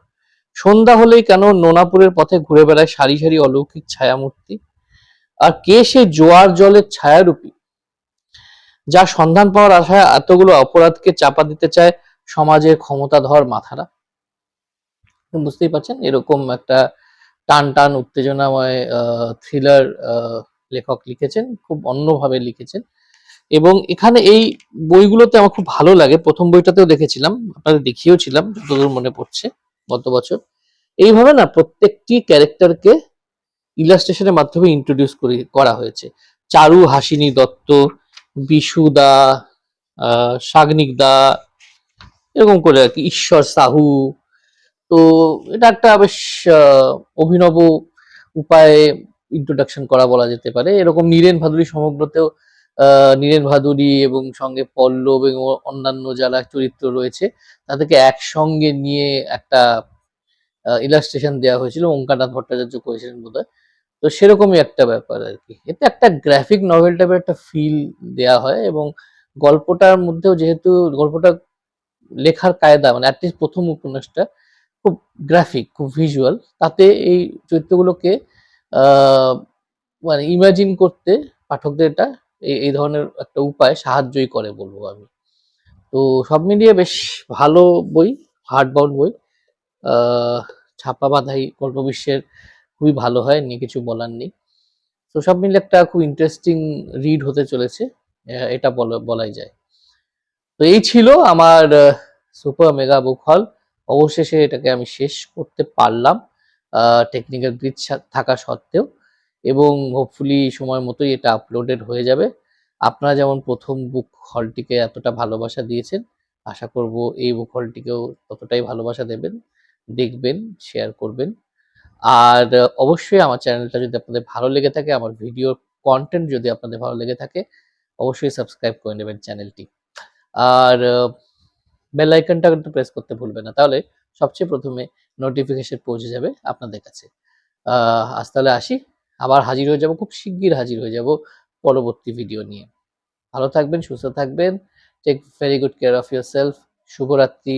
সন্ধ্যা হলেই কেন নোনাপুরের পথে ঘুরে বেড়ায় সারি সারি অলৌকিক ছায়ামূর্তি? আর কে সে জোয়ার জলের ছায়ারূপী, যার সন্ধান পাওয়ার আশায় এতগুলো অপরাধকে চাপা দিতে চায় সমাজের ক্ষমতাধর মাথারা? বুঝতেই পারছেন, এরকম একটা টান টান উত্তেজনাময় থ্রিলার লেখক লিখেছেন, খুব অন্যভাবে লিখেছেন। এবং এখানে এই বইগুলোতে আমার খুব ভালো লাগে, প্রথম বইটাতেও দেখেছিলাম, আপনাদের দেখিয়েওছিলাম যতদূর মনে পড়ছে গত বছর। এইভাবে না প্রত্যেকটি ক্যারেক্টারকে ইলাস্ট্রেশনের মাধ্যমে ইন্ট্রোডিউস করা হয়েছে। চারু হাসিনী দত্ত, বিশু দা, সাগ্নিক দা, এরকম করে আর কি, ঈশ্বর সাহু। তো এটা একটা বেশ অভিনব উপায়ে ইন্ট্রোডাকশন করা বলা যেতে পারে। এরকম নীরেন ভাদুরী সমগ্রতেও নীরেন ভাদুরী এবং সঙ্গে পল্লব এবং অন্যান্য যারা চরিত্র রয়েছে তাদেরকে একসঙ্গে নিয়ে একটা ইলাস্ট্রেশন দেওয়া হয়েছিল, ওঙ্কারনাথ ভট্টাচার্য করেছিলেন বোধহয়। তো সেরকমই একটা ব্যাপার আর কি। এতে একটা গ্রাফিক নভেল টাইপের একটা ফিল দেয়া হয়, এবং গল্পটার মধ্যেও যেহেতু গল্পটা লেখার কায়দা, মানে অ্যাটলিস্ট প্রথম উপন্যাসটা খুব গ্রাফিক, খুব ভিজুয়াল, তাতে এই চরিত্রগুলোকে আহ মানে ইমাজিন করতে পাঠকদের এটা এই ধরনের একটা উপায় সাহায্যই করে বলবো আমি। তো সব মিলিয়ে বেশ ভালো বই, হার্ড বাউন্ড বই। ছাপা বাঁধাই গল্প বিশ্বের খুবই ভালো হয়, নিয়ে কিছু বলার নেই। তো সব মিলে একটা খুব ইন্টারেস্টিং রিড হতে চলেছে, এটা বলাই যায়। তো এই ছিল আমার সুপার মেগা বুক হল। অবশেষে এটাকে আমি শেষ করতে পারলাম টেকনিক্যাল গ্লিচ থাকা সত্ত্বেও, এবং হোপফুলি সময় মতোই এটা আপলোডেড হয়ে যাবে। আপনারা যেমন প্রথম বুক হলটিকে এতটা ভালোবাসা দিয়েছেন, আশা করব এই বুক হলটিকেও ততটাই ভালোবাসা দেবেন, দেখবেন, শেয়ার করবেন। আর অবশ্যই আমার চ্যানেলটা যদি আপনাদের ভালো লেগে থাকে, আমার ভিডিও কন্টেন্ট যদি আপনাদের ভালো লেগে থাকে, অবশ্যই সাবস্ক্রাইব করে নেবেন চ্যানেলটি। আর বেল আইকনটা কিন্তু প্রেস করতে ভুলবেন না, তাহলে সবচেয়ে প্রথমে নোটিফিকেশন পৌঁছে যাবে আপনাদের কাছে। আজ তাহলে আসি, আবার হাজির হয়ে যাব, খুব শিগগির হাজির হয়ে যাব পরবর্তী ভিডিও নিয়ে। ভালো থাকবেন, সুস্থ থাকবেন, take very good care of yourself. শুভরাত্রি,